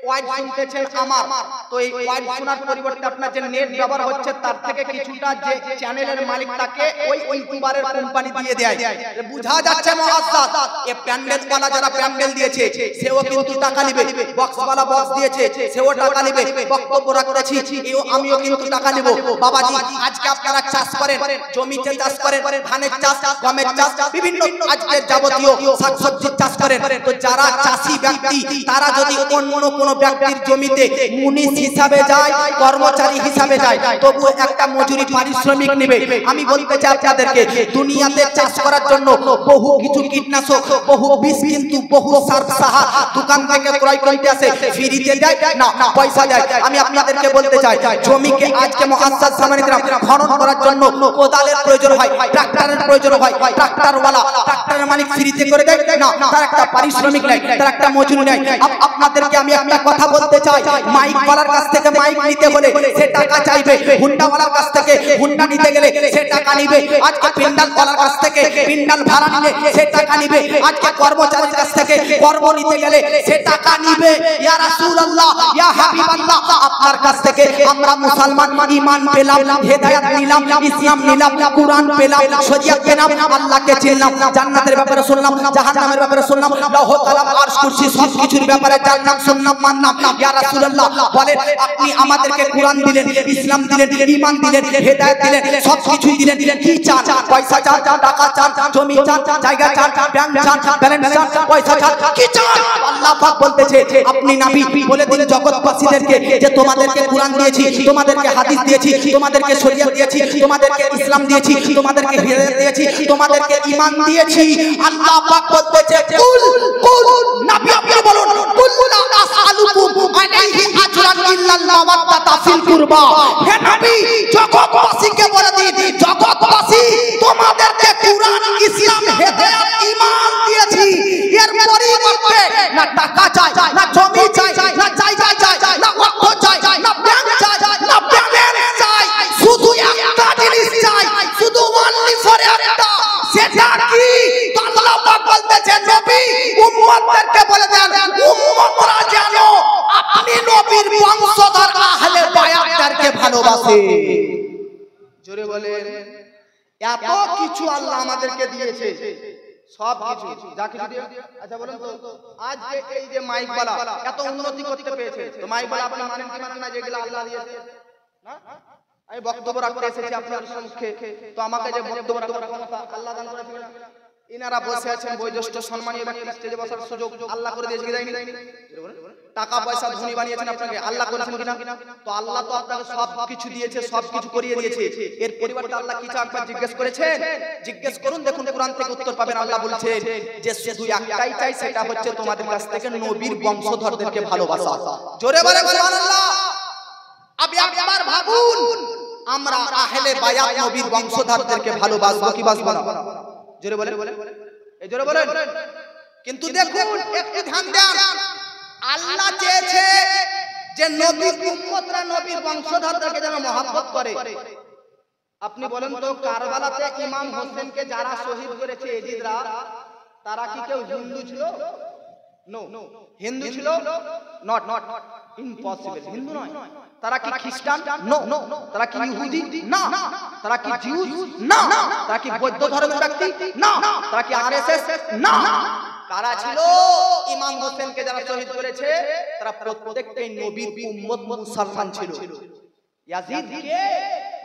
ওয়াইজ শুনতেছেন আমার, তো এই ওয়াইজ শোনার পরিবর্তে আপনার যে নেট ব্যবহার হচ্ছে তার থেকে কিছুটা যে চ্যানেলের মালিক তাকে ওই ইউটিউবারের কোম্পানি দিয়ে দেয়। বুঝা যাচ্ছে মুআজ্জাজ এই প্যান্ডেলওয়ালা যারা প্যান্ডেল দিয়েছে সেও কিন্তু টাকা নেবে, বক্সওয়ালা বক্স দিয়েছে সেও টাকা নেবে, বক্তব্য রাখতেছি এও আমিও কিন্তু টাকা নেব। বাবাজি আজকে আপনারা চাষ করেন, জমিতে চাষ করেন, ধানের চাষ, গমের চাষ, বিভিন্ন আজকে যাবতীয় শাকসবজির চাষ করেন, তো যারা চাষী ব্যক্তি তারা যদি অন্য কোনো ব্যক্তির জমিতে মুনিশ হিসাবে যায়, কর্মচারী হিসাবে যায়, তবু একটা মজুরি পারিশ্রমিক নেবে। আমি বলতে চাই আপনাদেরকে দুনিয়াতে চাষ করার জন্য বহু কিছু কীটনাশক, বহু বিষ, কিন্তু বহু সার সাহার দোকান থেকে ক্রয় করতে আসে, ফ্রিতে দেয় না, পয়সা দেয়। আমি আপনাদেরকে বলতে চাই জমিকে আজকে মুআজ্জাজ সামাইনে কেরাম খনন করার জন্য কোদালের প্রয়োজন হয়, ট্রাক্টরের প্রয়োজন হয়, ট্রাক্টরওয়ালা ট্রাক্টরের মালিক ফ্রিতে করে দেয় না, তার একটা পারিশ্রমিক নেয়, তার একটা মজুরি নেয়। আপনাদেরকে আমি একটা কথা বলতে চাই, মাইকওয়ালার কাছ থেকে মাইক নিতে হলে সে টাকা চাইবে, হুন্ডাওয়ালার কাছ থেকে হুন্ডা নিতে গেলে সে টাকা নিবে, আজকে পিন্ডালওয়ালার কাছ থেকে পিন্ডাল ভাড়া নিলে সে টাকা নিবে, আজকে কর্মচারীর কাছ থেকে কর্ম নিতে গেলে সে টাকা নিবে। ইয়া রাসূলুল্লাহ, ইয়া হাবিবাল্লাহ, আপনার কাছ থেকে আমরা মুসলমান ঈমান পেলাম, হেদায়েত নিলাম, ইসলাম নিলাম, কুরআন পেলাম, শরীয়ত পেলাম, আল্লাহকে চিনলাম, জান্নাতের ব্যাপারে শুনলাম, জাহান্নামের ব্যাপারে শুনলাম, লৌহ কালাম আরশ কুরসি সব কিছুর ব্যাপারে জানলাম, শুনলাম, মানলাম। ইয়া রাসূলুল্লাহ বলেন আপনি আমাদেরকে কুরআন দিলেন, ইসলাম দিলেন, ঈমান দিলেন, হেদায়েত দিলেন, সব কিছু দিলেন, কি চান? পয়সা চান, টাকা চান, জমি চান, জায়গা চান, ব্যাংক চান, ব্যালেন্স চান, পয়সা চান, কি চান? আল্লাহ পাক বলতেছে আপনি নবী বলে দিন জগৎবাসীদেরকে যে তোমাদেরকে কুরআন দিয়েছি, তোমাদেরকে হাদিস দিয়েছি, তোমাদেরকে শরীয়ত দিয়েছি, তোমাদেরকে ইসলাম দিয়েছি, তোমাদেরকে হিদায়াত দিয়েছি, তোমাদেরকে ঈমান দিয়েছি। আল্লাহ পাক বলতেছে কুল নবী আপনি বলুন কুল লা আসআলুকুম আলাইহি আজরান ইল্লাল মাওয়াদ্দাতা ফিল কুরবা। হে নবী জগৎবাসীকে বলে দিন জগৎবাসী তোমাদেরকে কুরআন, ইসলাম, হেদায়েত, ঈমান দিয়েছি, এর পরিবর্তে না টাকা চাই, না জমি চাই, না জায়গা চাই, না অর্থ চাই, না ব্যাংক চাই, না ব্যালেন্স চাই, শুধু একটা জিনিস চাই, শুধু অনলি ফর একটা, সেটা কি? আল্লাহ পাক বলতেছেন নবী উম্মতদেরকে বলে দেন উম্মতরা জানো আপনি নবীর বংশধর আহলে বায়াতদেরকে ভালোবাসে। জোরে বলেন এত কিছু আল্লাহ আমাদেরকে দিয়েছে, সব কিছু যা কিছু দিয়ে। আচ্ছা বলেন তো আজকে এই যে মাইকওয়ালা এত উন্নতি করতে পেরেছে, তো মাইকওয়ালা আপনি মানেন কি মানেন না যেগুলো আল্লাহ দিয়েছে? না, আমি বক্তব্য রাখতে এসেছি আপনার সম্মুখে, তো আমাকে যে বক্তব্য রাখার ক্ষমতা আল্লাহ দান করেছে না? ইনারা বসে আছেন বয়োজ্যেষ্ঠ সম্মানীয় ব্যক্তি, স্টেজে বসার সুযোগ আল্লাহ করে দিয়েছে কি দেয়নি? টাকা পয়সা ধনী বানিয়েছেন আপনাকে, আল্লাহ করেছেন কিনা? তো আল্লাহ তো আপনাকে সব কিছু দিয়েছে, সব কিছু করিয়ে দিয়েছে। এর পরিবর্তে আল্লাহ কিছু একবার জিজ্ঞেস করেছেন? জিজ্ঞেস করুন, দেখুন কোরআন থেকে উত্তর পাবেন। আল্লাহ বলছেন যে শুধু একটাই চাই, সেটা হচ্ছে তোমাদের কাছ থেকে নবীর বংশধরদেরকে ভালোবাসা। জোরে বলেন সুবহানাল্লাহ। আপনি একবার ভাবুন, আমরা আহলে বায়াত নবীর বংশধরদেরকে ভালোবাসবো কি বাসবো না? জোরে বলেন, এই জোরে বলেন। কিন্তু দেখুন, একটু ধ্যান দেন, আল্লাহ চেয়েছে যে নবীর উম্মতরা নবীর বংশধরদেরকে যেন মহব্বত করে। আপনি বলেন তো, কারবালাতে ইমাম হোসেনকে যারা শহীদ করেছে এজিদরা, তারা কি কেউ হিন্দু ছিল? নো। হিন্দু ছিল? নট, ইম্পসিবল, হিন্দু নয়। তারা কি খ্রিস্টান? নো। তারা কি ইহুদি? না। তারা কি জিউ? না। তারা কি বৌদ্ধ ধর্মের ব্যক্তি? না। তারা কি আরএসএস? না। কারা ছিল? ইমাম হোসেনকে যারা শহীদ করেছে তারা প্রত্যেকটাই নবীর উম্মত, মুসলমান ছিল। ইয়াজিদ কে?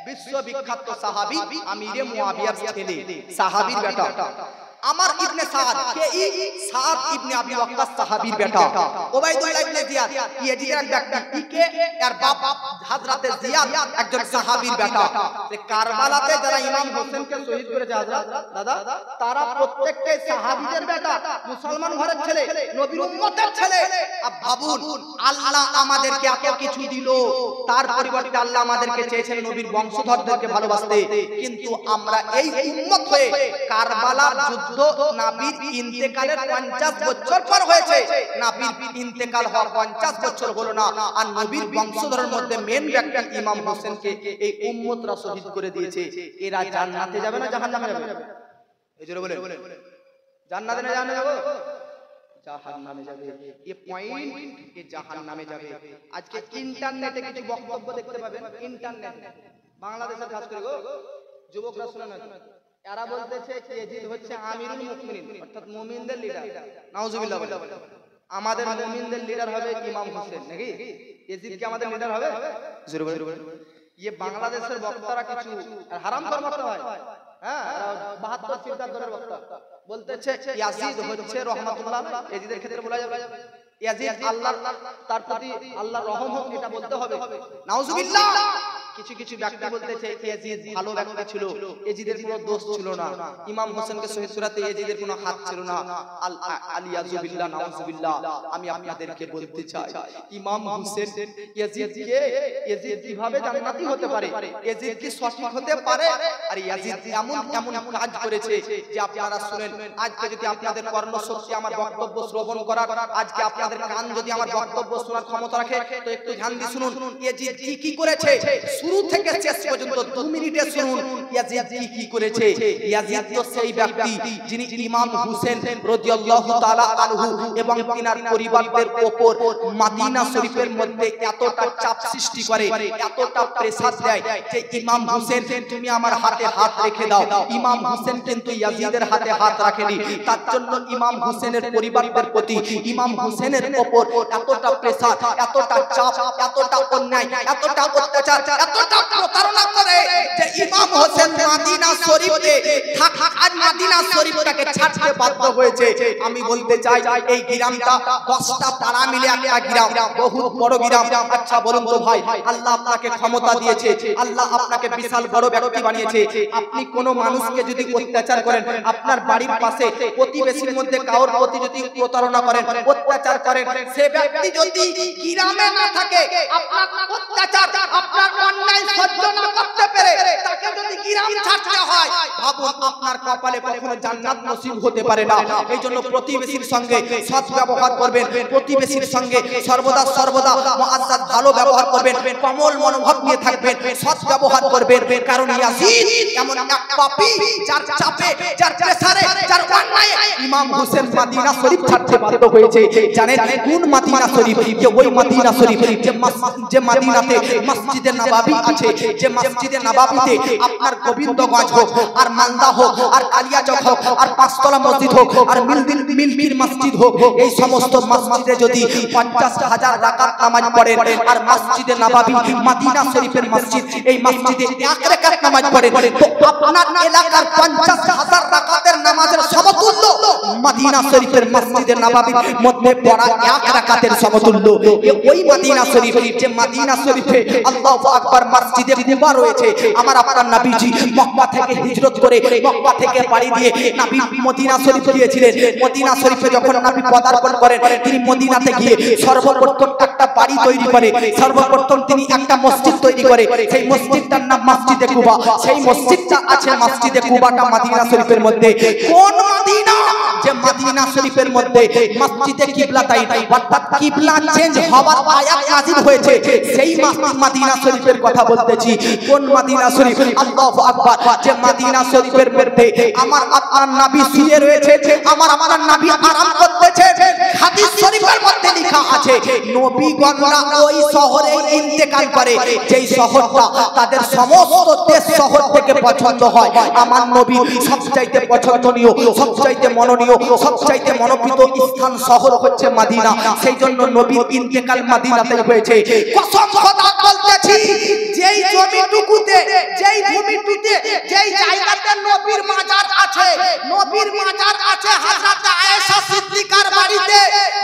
বিশ্ববিখ্যাত সাহাবী, আমিরে মুয়াবিয়ার ছেলে, সাহাবীর বেটা। আমার ইবনে সাদ কে? সাদ ইবনে আবি ওয়াক্কাস সাহাবীর বেটা। উবাইদুল্লাহ ইবনে জিয়াদ ইয়াজিদের ব্যক্তি কে? এর বাপ হযরতে জিয়াদ একজন সাহাবীর বেটা। কারবালাতে যারা ইমাম হোসেনকে শহীদ করেছে হযরত দাদা, তারা প্রত্যেকটাই সাহাবীদের বেটা, মুসলমান ঘরের ছেলে, নবীর উম্মতের ছেলে। আর ভাবুন, আল্লাহ আমাদেরকে এত কিছু দিল, তার পরিবর্তে আল্লাহ আমাদেরকে চেয়েছেন নবীর বংশধরদেরকে ভালোবাসতে। কিন্তু আমরা এই উম্মত হয়ে কারবালার যুদ্ধ নবীর ইন্তেকালের 50 বছর পর হয়েছে, নবীর ইন্তেকাল হওয়ার 50 বছর হলো না, আর নবীর বংশধরের মধ্যে মেন ব্যক্তি ইমাম হোসেনকে এই উম্মতরা শহীদ করে দিয়েছে। এরা জান্নাতে যাবে না জাহান্নামে যাবে? এই জোরে বলেন, জান্নাতে না জাহান্নামে যাবে? জাহান্নামে যাবে। এই পয়েন্ট, এই জাহান্নামে যাবে। আজকে ইন্টারনেটে কিছু বক্তব্য দেখতে পাবেন, ইন্টারনেট বাংলাদেশের কাজ করে গো যুবকরা শুনে না, এরা বলতেছে ইয়াজিদ হচ্ছে আমিরুল মুমিনিন, অর্থাৎ মুমিনদের লিডার। নাউজুবিল্লাহ। আমাদের মুমিনদের লিডার হবে ইমাম হোসেন, নাকি? ইয়াজিদ কি আমাদের লিডার হবে? জোরে বলেন। ये বাংলাদেশের বক্তারা কিছু হারাম কর বক্তা হয়, হ্যাঁ, 72 সিদ্ধার দলের বক্তা বলতেছে ইয়াজিদ হচ্ছে রাহমাতুল্লাহ। ইয়াজিদের ক্ষেত্রে বলা যাবে ইয়াজিদ আল্লাহ, তার প্রতি আল্লাহর রহম হোক, এটা বলতে হবে। নাউজুবিল্লাহ। কিছু কিছু ব্যক্তি বলতেছে ইয়াজিদ ভালো ব্যক্তি ছিল, ইয়াজিদের কোনো দোষ ছিল না, ইমাম হোসেনকে শহীদ করাতে ইয়াজিদের কোনো হাত ছিল না। আলিয়াজুবিল্লাহ, নাউজুবিল্লাহ। আমি আপনাদেরকে বলতে চাই, ইমাম হোসেন ইয়াজিদকে, ইয়াজিদ কিভাবে জান্নাতি হতে পারে? ইয়াজিদ কি সঠিক হতে পারে? আর ইয়াজিদ এমন কাজ করেছে যে আপনারা শুনেন, আজকে যদি আপনাদের কর্ণশক্তি আমার বক্তব্য শ্রবণ করার, আজকে আপনাদের কান যদি আমার বক্তব্য শোনার ক্ষমতা রাখে, তো একটু ধ্যান দিয়ে শুনুন ইয়াজিদ কি করেছে। শুরু থেকে শেষ পর্যন্ত 2 মিনিটে শুনুন ইয়াজিদ কি করেছে। ইয়াজিদ তো সেই ব্যক্তি যিনি ইমাম হোসেন রাদিয়াল্লাহু তাআলা আনহু এবং তিনার পরিবারদের উপর মদিনা শরীফের মধ্যে এতটা চাপ সৃষ্টি করে, এতটা প্রেসার দেয় যে ইমাম হোসেন তুমি আমার হাতে হাত রেখে দাও। ইমাম হোসেন কিন্তু ইয়াজিদের হাতে হাত রাখেনি। তার জন্য ইমাম হোসেনের পরিবারদের প্রতি ইমাম হোসেনের উপর এতটা প্রেসার, এতটা চাপ, এতটা অন্যায়, এতটা অত্যাচার, এতটা প্রতারণা করে যে ইমাম হোসেন মদিনা শরীফে আর মদিনা শরীফটাকে ছাড়তে বাধ্য হয়েছে। আমি বলতে চাই এই গ্রামটা 10টা পাড়া মিলে একটা গ্রাম, বহুত বড় গ্রাম। আচ্ছা বলুন তো ভাই, আল্লাহ আপনাকে ক্ষমতা দিয়েছে, আল্লাহ আপনাকে বিশাল বড় ব্যক্তি বানিয়েছে। আপনি কোন মানুষকে যদি অত্যাচার করেন, আপনার বাড়ির পাশে প্রতিবেশীর মধ্যে কারোর প্রতি যদি প্রতারণা করেন, অত্যাচার করেন, সে ব্যক্তি যদি গ্রামে না থাকে, আপনার অত্যাচার, আপনার অন্যায় সহ্য না করতে পেরে তাকে যদি গ্রাম ছাড়তে হয়, ভাবুন আপনার কপালে কখনো জান্নাত নসিব হতে পারে না। এইজন্য প্রতিবেশীর সঙ্গে সৎ ব্যবহার করবেন, প্রতিবেশীর সঙ্গে সর্বদা মুআজ্জাজ ভালো ব্যবহার করবেন, কমল মনোভাব নিয়ে থাকবেন, সৎ ব্যবহার করবেন। কারণ ইয়াজিদ এমন একটা পাপী, যার চাপে, যার প্রেসারে, যার অন্যায়ে ইমাম হোসেন মদিনা শরীফ ছাড়তে বাধ্য হয়েছে। জানেন কোন মদিনা শরীফ? যে ওই মদিনা শরীফ যে মদিনাতে মসজিদে নববী আছে, যে মসজিদে নববীতে আপনার গোবিন্দগঞ্জ হোক আর মালদা হোক আর কালিয়াচক হোক আর পাঁচতলা মসজিদ হোক আর মিল্কির মসজিদ হোক, এই সমস্ত মসজিদে যদি 50,000 রাকাত নামাজ পড়েন আর মসজিদে নববী মদিনা শরীফের মসজিদ, এই মসজিদে 1 রাকাত নামাজ পড়েন, তো আপনার এলাকার 50,000 রাকাতের নামাজের সমতুল্য মদিনা শরীফের মসজিদে নববীর মধ্যে পড়া 1 রাকাতের সমতুল্য। ওই মদিনা শরীফ, যে মদিনা শরীফে আল্লাহু আকবার মসজিদে কুবা রয়েছে, আমার আপনার নবীজি মক্কা থেকে হিজরত করে মক্কা থেকে পাড়ি দিয়ে নবী মদিনা শরীফ গিয়েছিলেন। মদিনা শরীফে যখন নবী পদার্পণ করেন, তিনি মদিনাতে গিয়ে সর্বপ্রথম একটা বাড়ি তৈরি করে, সর্বপ্রথম তিনি একটা মসজিদ তৈরি করে, সেই মসজিদটার নাম মসজিদে কুবা। সেই মসজিদটা আছে মসজিদে কুবাটা মদিনা শরীফের মধ্যে। কোন মদিনা? যে মদিনা শরীফের মধ্যে মসজিদে কিবলাতাইন, অর্থাৎ কিবলা চেঞ্জ হওয়ার আয়াত নাযিল হয়েছে, সেই মদিনা শরীফের কথা বলতেছি। কোন মদিনা শরীফ? আল্লাহু আকবার। যে মদিনা শরীফের মধ্যে আমার আপনার নবী শুয়ে রয়েছে, আমার আপনার নবী আরাম করতেছে। হাদিস শরীফের মধ্যে লেখা আছে নবীগণরা ওই শহরে ইন্তেকাল করে, যেই শহরটা তাদের সমস্ত দেশ শহর থেকে পছন্দ হয়। আমার নবী সবচাইতে পছন্দনীয়, সবচাইতে মনোনীয়, সবচাইতে মনোপ্রিয় স্থান শহর হচ্ছে মদিনা। সেই জন্য নবীর ইন্তেকাল মদিনাতে হয়েছে। কসম খোদা বলতেছি, যেই জমিটুকুতে, যেই ভূমিটুকুতে, যেই জায়গাতে নবীর মাজার আছে, নবীর মাজার আছে হযরত আয়েশা সিদ্দিকার বাড়িতে।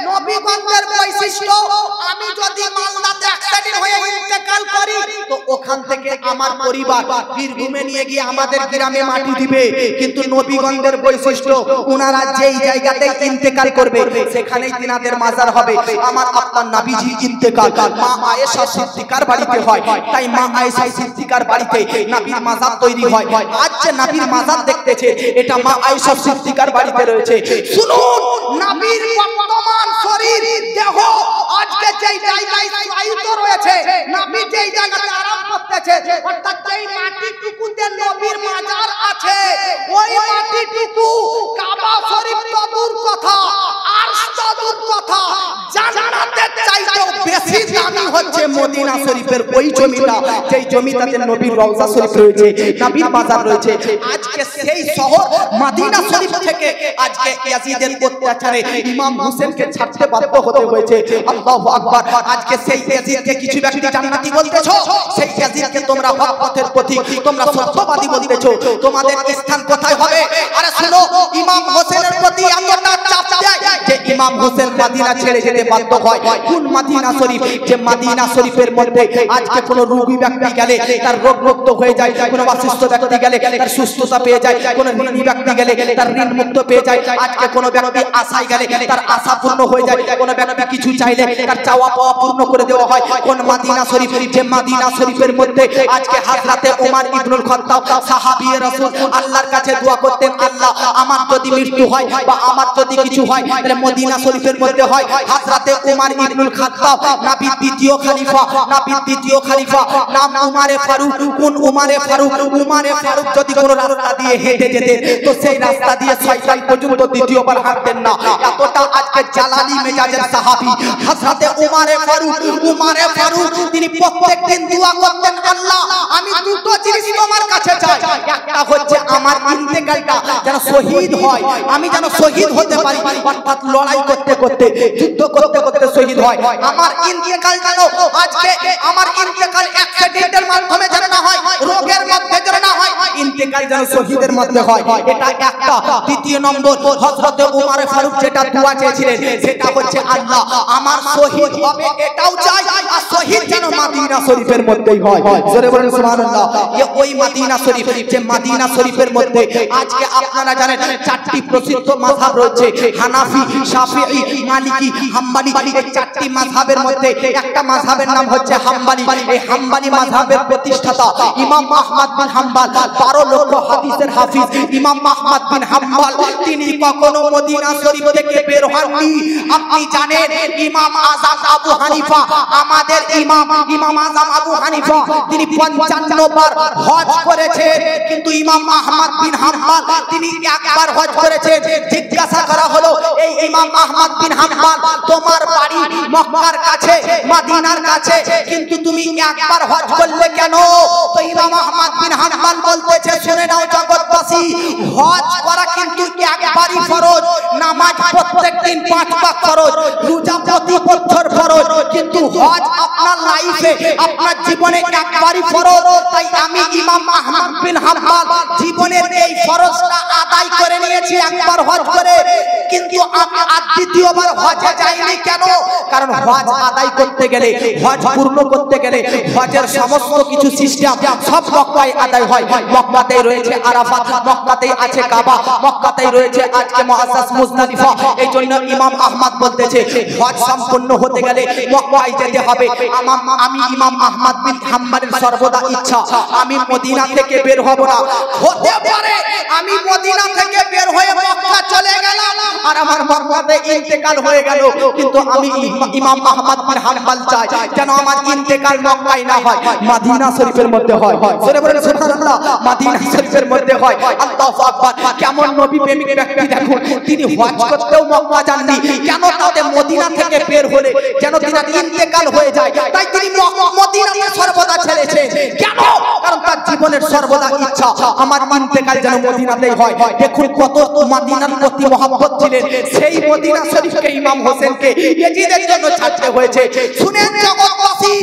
নবীগণের বৈশিষ্ট্য, আমি যদি মালদাতে অ্যাক্সিডেন্ট হয়ে ইন্তেকাল করি, তো ওখান থেকে আমার পরিবার বীরভূমে নিয়ে গিয়ে আমাদের গ্রামে মাটি দিবে। কিন্তু নবীগণের বৈশিষ্ট্য, ওনারা যেই জায়গাতে ইন্তেকাল করবে সেখানেই তিনাদের মাজার হবে। আমার আপনার নবীজি ইন্তেকাল মা আয়েশা সিদ্দিকার বাড়িতে হয়, তাই মা আয়েশা সিদ্দিকার বাড়িতে নবীর মাজার তৈরি হয়। আজ যে নবীর মাজার দেখতেছে, এটা মা আয়েশা সিদ্দিকার বাড়িতে রয়েছে। শুনুন, নবীর বর্তমান শরীর দেহ আজকে যেই জায়গায় সাইতো রয়েছে, নবী যেই জায়গাতে আরাম করতেছে, অর্থাৎ যেই মাটিটুকুতে নবীর মাজার আছে, ওই মাটিটুকু কাবা শরীফ তো দূর কথা, আরশ তো দূর কথা, জান্নাতের চাইতেও বেশি দামি হচ্ছে মদিনা শরীফের ওই জমিটা, যেই জমিটাতে নবীর রওজা শরীফ রয়েছে, নবীর মাজার রয়েছে। আজকে সেই শহর মদিনা শরীফ থেকে আজকে ইয়াজিদের অত্যাচারে ইমাম হোসেনকে ছাড়তে বাধ্য হতে হয়েছে। আল্লাহু আকবার। আজকে সেই ইয়াজিদকে কিছু ব্যক্তি জান্নাতি বলতেছো, সেই ইয়াজিদকে তোমরা হক পথের পথিক, তোমরা সত্যবাদী বলতেছো, তোমাদের স্থান কোথায় হবে? আরে শুনো, ইমাম হোসেনের প্রতি এতটা চাপ দেয় যে ইমাম হোসেন মদিনা ছেড়ে যেতে বাধ্য হয়। কোন মদিনা শরীফ? যে মদিনা শরীফের মধ্যে আজকে কোন রোগী ব্যক্তি গেলে তার রোগ মুক্ত হয়ে যায়, কোন অসুস্থ ব্যক্তি গেলে তার সুস্থতা পেয়ে যায়, কোন ঋণী ব্যক্তি গেলে তার ঋণ মুক্ত পেয়ে যায়, আজকে কোন ব্যক্তি আশায় গেলে তার আশা পূর্ণ হয়ে যায়, কোন ব্যক্তি কিছু চাইলে তার চাওয়া পাওয়া পূর্ণ করে দেওয়া হয়। কোন মদিনা শরীফ? যে মদিনা শরীফের মধ্যে আজকে হযরতে ওমর ইবনুল খাত্তাব সাহাবী রাসূল আল্লাহর কাছে দোয়া করতেন, আল্লাহ আমার যদি মৃত্যু হয় বা আমার যদি কিছু হয়, তাহলে মদিনা শরীফের মধ্যে হয়। হযরতে ওমর ইবনুল খাত্তাব নবীর দ্বিতীয় খলিফা, নবীর দ্বিতীয় খলিফা নাম উমারে ফারুক। কোন উমারে ফারুক? উমারে ফারুক যদি কোন রাস্তা দিয়ে হেঁটে যেতেন, তো সেই রাস্তা দিয়ে শয়তান পর্যন্ত দ্বিতীয়বার হাঁটতেন না। এতটা আজকে জালালি মেজাজের সাহাবী হযরতে উমারে ফারুক। উমারে ফারুক তিনি প্রত্যেকদিন দোয়া করতেন, আল্লাহ আমি দুটো জিনিস তোমার কাছে চাই, একটা হচ্ছে আমার ইন্তেকালটা যেন শহীদ হয়, আমি যেন শহীদ হতে পারি, অর্থাৎ লড়াই করতে করতে, যুদ্ধ করতে করতে শহীদ হয়। আমার ইন্তেকাল যেন আজকে আমার ইন্তেকাল অ্যাক্সিডেন্টের মাধ্যমে যেন না হয়, রোগের মধ্যে যেন না হয়, ইন্তেকাল যেন শহীদের মধ্যে হয়। এটা একটা। দ্বিতীয় নম্বর, হযরত ওমর ফারুক যেটা দোয়া চেয়েছিলেন সেটা হচ্ছে, আল্লাহ আমার শহীদ হবে এটাও চাই, আর শহীদ যেন মদিনা শরীফের মধ্যেই হয়। জোরে বলেন সুবহানাল্লাহ। এই ওই মদিনা শরীফ, যে মদিনা শরীফের মধ্যে আজকে আপনারা জানেন চারটি প্রসিদ্ধ মাযহাব রয়েছে, হানাফি, শাফিঈ, মালিকি, হাম্বলি। এই চারটি মাযহাবের মধ্যে একটা মাযহাবের নাম হচ্ছে হাম্বলি। এই হাম্বলি মাযহাবের প্রতিষ্ঠাতা ইমাম আহমদ বিন হাম্বল 12 লক্ষ হাদিসের হাফিজ ইমাম আহমদ বিন হাম্বল তিনি কখনো মদিনা শরীফ থেকে বের হননি। আপনি জানেন ইমাম আযম আবু হানিফা, আমাদের ইমাম আযম আবু হানিফা তিনি 55 বার হজ করেছেন, কিন্তু ইমাম আহমদ বিন হাম্বল তিনি একবার হজ করেছেন। জিজ্ঞাসা করা হলো, এই ইমাম আহমদ বিন হাম্বল তোমার বাড়ি মক্কার কাছে, মদিনার কাছে, কিন্তু তুমি একবার হজ করলে কেন? তো ইমাম আহমদ বিন হাম্বল বলতেছে, শুনে নাও জগৎবাসী, হজ করা কিন্তু একবারই ফরজ, নামাজ প্রত্যেকদিন 5 ওয়াক্ত ফরজ, রোজা প্রতি বছর ফরজ, কিন্তু হজ আপনার লাইফে আপনার জীবনে একবারই ফরজ। তাই আমি ইমাম আহমদ বিন হাম্বল জীবনের এই ফরজটা আদায় করে নিয়েছি একবার হজ করে, কিন্তু আমি আর দ্বিতীয়বার হজে যাইনি কেন? কারণ হজ আদায় করতে গেলে, হজ পূর্ণ করতে গেলে হজের সমস্ত কিছু সিস্টেম সব মক্কায় আদায় হয়। মক্কাতেই রয়েছে আরাফাত, মক্কাতেই আছে কাবা, মক্কাতেই রয়েছে আজকে মুআসসাস মুজদালিফা। এই জন্য ইমাম আহমদ বলতেছে হজ সম্পূর্ণ হতে গেলে মক্কায় যেতে হবে। আমি ইমাম আহমদ বিন হাম্বলের সর্বদা ইচ্ছা আমি মদিনা থেকে বের হব না। হতে পারে আমি মদিনা থেকে বের হয়ে মক্কা চলে গেলাম আর আমার মক্কাতে ইন্তেকাল হয়ে গেল, কিন্তু আমি ইমাম আহমদ বিন হাম্বল চাই যেন আমার ইন্তেকাল মক্কায় না হয়, মদিনা শরীফের মধ্যে হয়। জোরে বলেন সুবহানাল্লাহ, মদিনা শরীফের মধ্যে হয়। আল্লাহু আকবার। কেমন নবী প্রেমিক ব্যক্তি দেখুন, তিনি হজ করতেও মক্কা যাননি, কেন? তাতে মদিনা থেকে বের হলে যেন তিনি ইন্তেকাল হয়ে যায়, তাই তিনি মদিনাকে সর্বদা ছেড়েছেন। কেন? কারণ তার জীবনের সর্বদা ইচ্ছা আমার ইন্তেকাল যেন মদিনাতেই হয়। দেখুন কত মদিনার প্রতি মহব্বত ছিলেন, সেই মদিনা শরীফকে ইমাম হোসেনকে ইয়াজিদের জন্য ছাড়তে হয়েছে। শুনেন জগৎবাসী,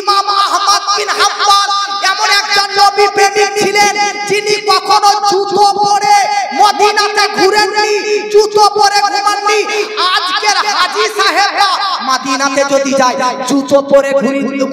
ইমাম আহমদ বিন হাম্বল এমন একজন নবী প্রেমিক ছিলেন যিনি কখনো জুতো পরে মদিনাতে ঘুরেননি, জুতো পরে ঘুমাননি। আজকের হাজী সাহেবরা মদিনাতে যদি যায় জুতো পরে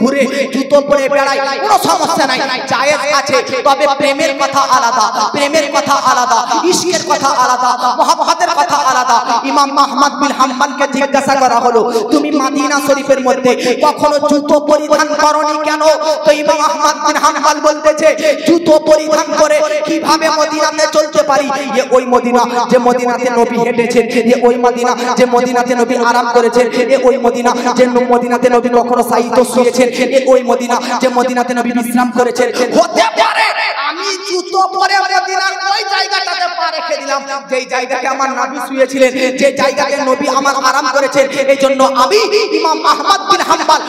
ঘুরে জুতো পরে বেড়ায়, কোনো সমস্যা নাই, জায়েজ আছে। তবে প্রেমের কথা আলাদা, প্রেমের কথা আলাদা, ইশকের কথা আলাদা, মহব্বতের কথা আলাদা। ইমাম আহমদ বিন হাম্বলকে জিজ্ঞাসা করা হলো, তুমি মদিনা শরীফের মধ্যে কখনো জুতো পরিধান করনি কেন? তো ইমাম আহমদ বিন হাম্বল বলতেছে, জুতো পরিধান করে কিভাবে মদিনাতে চলতে পারি? এ ওই মদিনা যে মদিনাতে নবী হেঁটেছেন, এ ওই মদিনা যে মদিনাতে নবী আরাম করেছেন, এ ওই মদিনা যে মদিনাতে নবী কখনো সাইতো শুয়েছেন, এ ওই মদিনা যে মদিনাতে নবী বিশ্রাম করেছেন। হতে পারে আমি জুতো পরে মদিনার ওই জায়গাটাতে পা রেখে দিলাম যেই জায়গাতে আমার নবী শুয়েছিলেন, যে জায়গাতে নবী আমার আরাম করেছেন। এই জন্য আমি ইমাম আহমদ বিন হাম্বল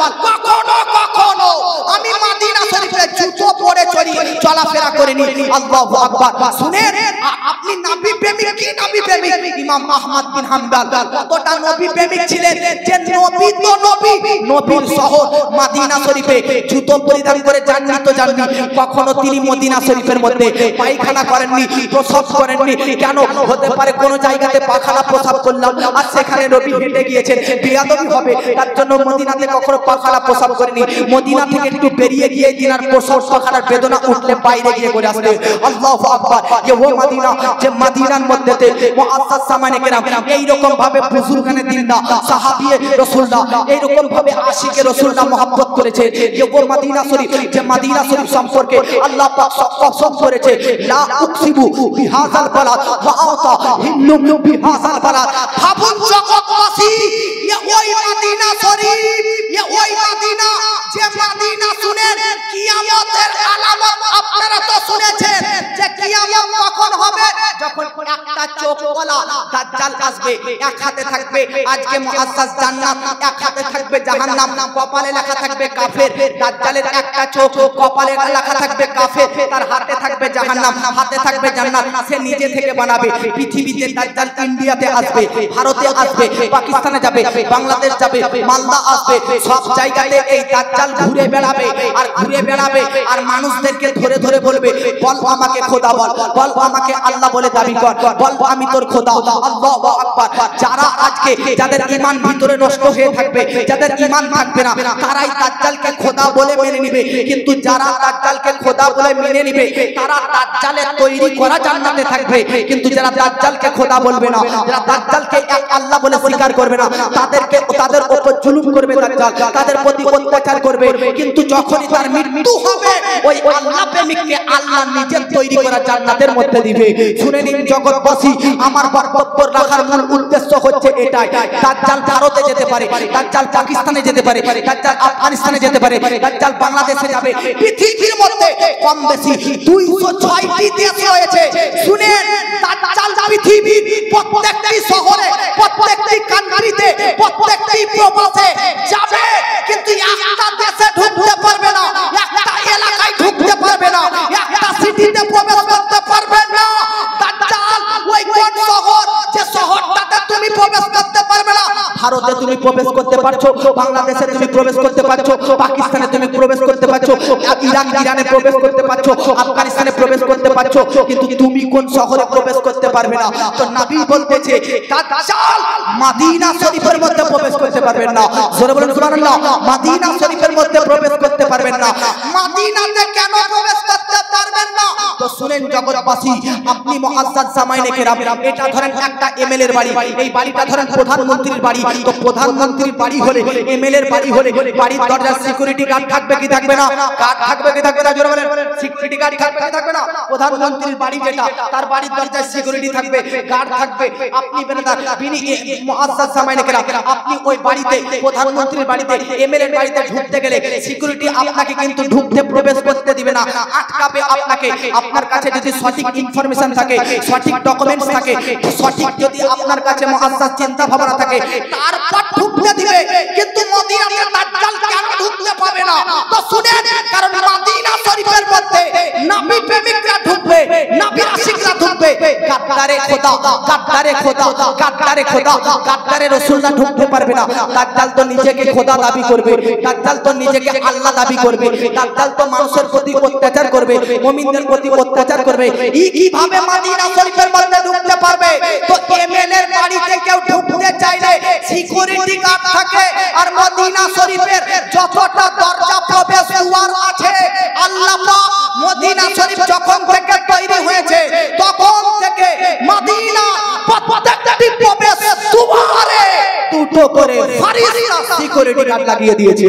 কখনো আমি মদিনা শরীফে জুতো পরে চলাফেরা করিনি। আল্লাহু আকবার। শুনেন, আপনি নবী প্রেমিক কি নবী প্রেমিক? ইমাম আহমদ বিন হাম্বল কতটা নবী প্রেমিক ছিলেন যে নবী তো নবীর শহর মদিনা শরীফে জুতো পরিধান করে যাননি তো যাননি, কখনো তিনি মদিনা শরীফের মধ্যে পায়খানা করেননি, প্রসাব করেননি। কেন? হতে পারে কোন জায়গাতে পায়খানা প্রসাব করলাম আর সেখানে নবী হেঁটে গিয়েছেন, বেয়াদবি হবে, তার জন্য মদিনাতে কখনো পায়খানা প্রসাব করেনি। মদিনা থেকে একটু বেরিয়ে গিয়ে দিনার প্রসাব পায়খানার বেদনা উঠলে বাইরে গিয়ে করে আসতে। আল্লাহু আকবার। যে ও মদিনা যে মদিনার মধ্যেতে মুআসসাস সামানে কেরাম এই রকম ভাবে বুজুর্গানে দিনদার সাহাবীয়ে রাসূলুল্লাহ এই রকম ভাবে আশিকে রাসূলুল্লাহ মহব্বত করেছে। যে ও মদিনা শরীফ, যে মদিনা শরীফ সম্পর্কে আল্লাহ পাক কসম করেছে, লা উকসিবু বিহাযাল বালাদ ওয়া আতা হিল্লু বিহাযাল বালাদ। ভাবুন জগৎবাসী, ওই মদিনা শরীফ, ওই মদিনা যে মদিনা, শুনেন কিয়ামতের আলামত আপনারা তো শুনেছেন যে কিয়ামত কখন হবে? যখন একটা চোখওয়ালা দাজ্জাল আসবে, এক হাতে থাকবে আজকে মুআসসাস জান্নাত, এক হাতে থাকবে জাহান্নাম, কপালে লেখা থাকবে কাফের। দাজ্জালের একটা চোখ, কপালে লেখা থাকবে কাফের, তার হাতে থাকবে জাহান্নাম, হাতে থাকবে জান্নাত। সে নিজে থেকে বানাবে। পৃথিবীতে দাজ্জাল ইন্ডিয়াতে আসবে, ভারতে আসবে, পাকিস্তানে যাবে, বাংলাদেশ যাবে, মালদা আসবে, সব জায়গাতে এই দাজ্জাল ঘুরে বেড়াবে আর ঘুরে বেড়াবে আর মানুষদেরকে ধরে ধরে বলবে, বল আমাকে খোদা বল, বল আমাকে আল্লাহ বলে দাবি কর। বল আমি তোর খোদা। আল্লাহু আকবার। যারা আজকে যাদের ঈমান ভিতরে নষ্ট হয়ে থাকবে, যাদের ঈমান থাকবে না, তারাই দাজ্জালকে খোদা বলে মেনে নেবে। কিন্তু যারা দাজ্জালকে খোদা বলে মেনে নেবে, তারা দাজ্জালের তৈরি করা জান্নাতে থাকবে। কিন্তু যারা দাজ্জালকে খোদা বলবে না, যারা দাজ্জালকে এক আল্লাহ বলে স্বীকার করবে না, তাদের উপর জুলুম করবে দাজ্জাল, তাদের প্রতি অত্যাচার করবে। কিন্তু যখনই তার মৃত্যু হবে, ওই আল্লাহ প্রেমিককে আল্লাহ নিজে তৈরি করা জান্নাতের মধ্যে দিবে। শুনে নিন জগৎবাসী, আমার বক্তব্য রাখার মূল উদ্দেশ্য হচ্ছে এটাই। দাজ্জাল ভারতে যেতে পারে, দাজ্জাল পাকিস্তানে যেতে পারে, দাজ্জাল আফগানিস্তানে যেতে পারে, দাজ্জাল বাংলাদেশে যাবে। পৃথিবীর মধ্যে কম বেশি 206টি দেশ রয়েছে। শুনেন, দাজ্জাল পৃথিবীর প্রত্যেকটি শহরে, প্রত্যেকটি কান্ট্রিতে, প্রত্যেকটি প্রবাসে যাবে, কিন্তু একটা দেশে ঢুকতে পারবে না, একটা এলাকায় ঢুকতে পারবে না, একটা সিটিতে প্রবেশ করতে পারবে না। দাজ্জাল ওই কোন শহর, যে শহরটাতে তুমি প্রবেশ করতে পারবে না। ভারতে তুমি প্রবেশ করতে পারছো, বাংলাদেশে তুমি প্রবেশ করতে পারছো, পাকিস্তানে তুমি প্রবেশ করতে পারছো, ইরানে প্রবেশ করতে পারছো, আফগানিস্তানে প্রবেশ করতে পারছো, কিন্তু তুমি কোন শহরে প্রবেশ করতে পারবে না। তো নবী বলতেছে দাজ্জাল মদিনা শরীফের মধ্যে প্রবেশ করতে পারবেন না। জোরে বলুন সুবহানাল্লাহ। মদিনা শরীফের মধ্যে প্রবেশ করতে পারবেন না। মদিনাতে কেন প্রবেশ করতে পারবেন না? তো শুনেন জগৎবাসী, আপনি মুআজ্জাজ জামাইনে কেরাম, এটা ধরেন একটা এমএলএর বাড়ি, এই বাড়িটা ধরেন প্রধানমন্ত্রীর বাড়ি। তো প্রধানমন্ত্রীর বাড়ি হলে, এমএলএর বাড়ি হলে, বাড়ির দরজার সিকিউরিটি গার্ড থাকবে কি থাকবে না? গার্ড থাকবে কি থাকবে না? জোরে বলেন। সিকিউরিটি গার্ড থাকবে কি থাকবে না? প্রধানমন্ত্রীর বাড়ি যেটা, তার বাড়ির দরজায় সিকিউরিটি থাকবে, গার্ড থাকবে। আপনি বেরাদার বিনি মুআজ্জাজ জামাইনে কেরাম, আপনি ওই বাড়িতে, প্রধানমন্ত্রীর বাড়িতে, এমএলএর বাড়িতে ঢুকতে গেলে সিকিউরিটি আপনাকে কিন্তু ঢুকতে প্রবেশ করতে দিবে না, আটকাবে আপনাকে। আপনার কাছে যদি সঠিক ইনফরমেশন থাকে, সঠিক ডকুমেন্টস থাকে, সঠিক যদি আপনার কাছে মুআজ্জাজ চিন্তা ভাবনা থাকে, তারপর ঢুকতে দিবে। কিন্তু মদিনাতে দাজ্জাল কেন ঢুকতে পাবে না? তো শুনেন, কারণ মদিনা শরীফের মধ্যে নবী প্রেমিকরা ঢুকবে, নবী আশিকরা ঢুকবে। গাদ্দারে খোদা, গাদ্দারে খোদা, গাদ্দারে খোদা, গাদ্দারে রাসূলরা ঢুকতে পারবে না। দাজ্জাল তো নিজেকে খোদা দাবি করবে, দাজ্জাল তো নিজেকে আল্লাহ দাবি করবে, দাজ্জাল তো মানুষের প্রতি অত্যাচার করবে, মুমিনদের প্রতি অত্যাচার করবে। কিভাবে মদিনা শরীফের মধ্যে ঢুকতে পারবে? তো এমএলএর বাড়িতে কেউ ঢুকতে চাইলে সিকিউরিটি গার্ড থাকে। আর মদিনা শরীফের যতটা দরজা প্রবেশ দুয়ার আছে, আল্লাহ পাক মদিনা শরীফ যখন থেকে তৈরি হয়েছে, তখন থেকে মদিনা প্রত্যেকটি প্রবেশ দুয়ারে দুটো করে ফারিস্তা সিকিউরিটি গার্ড লাগিয়ে দিয়েছে।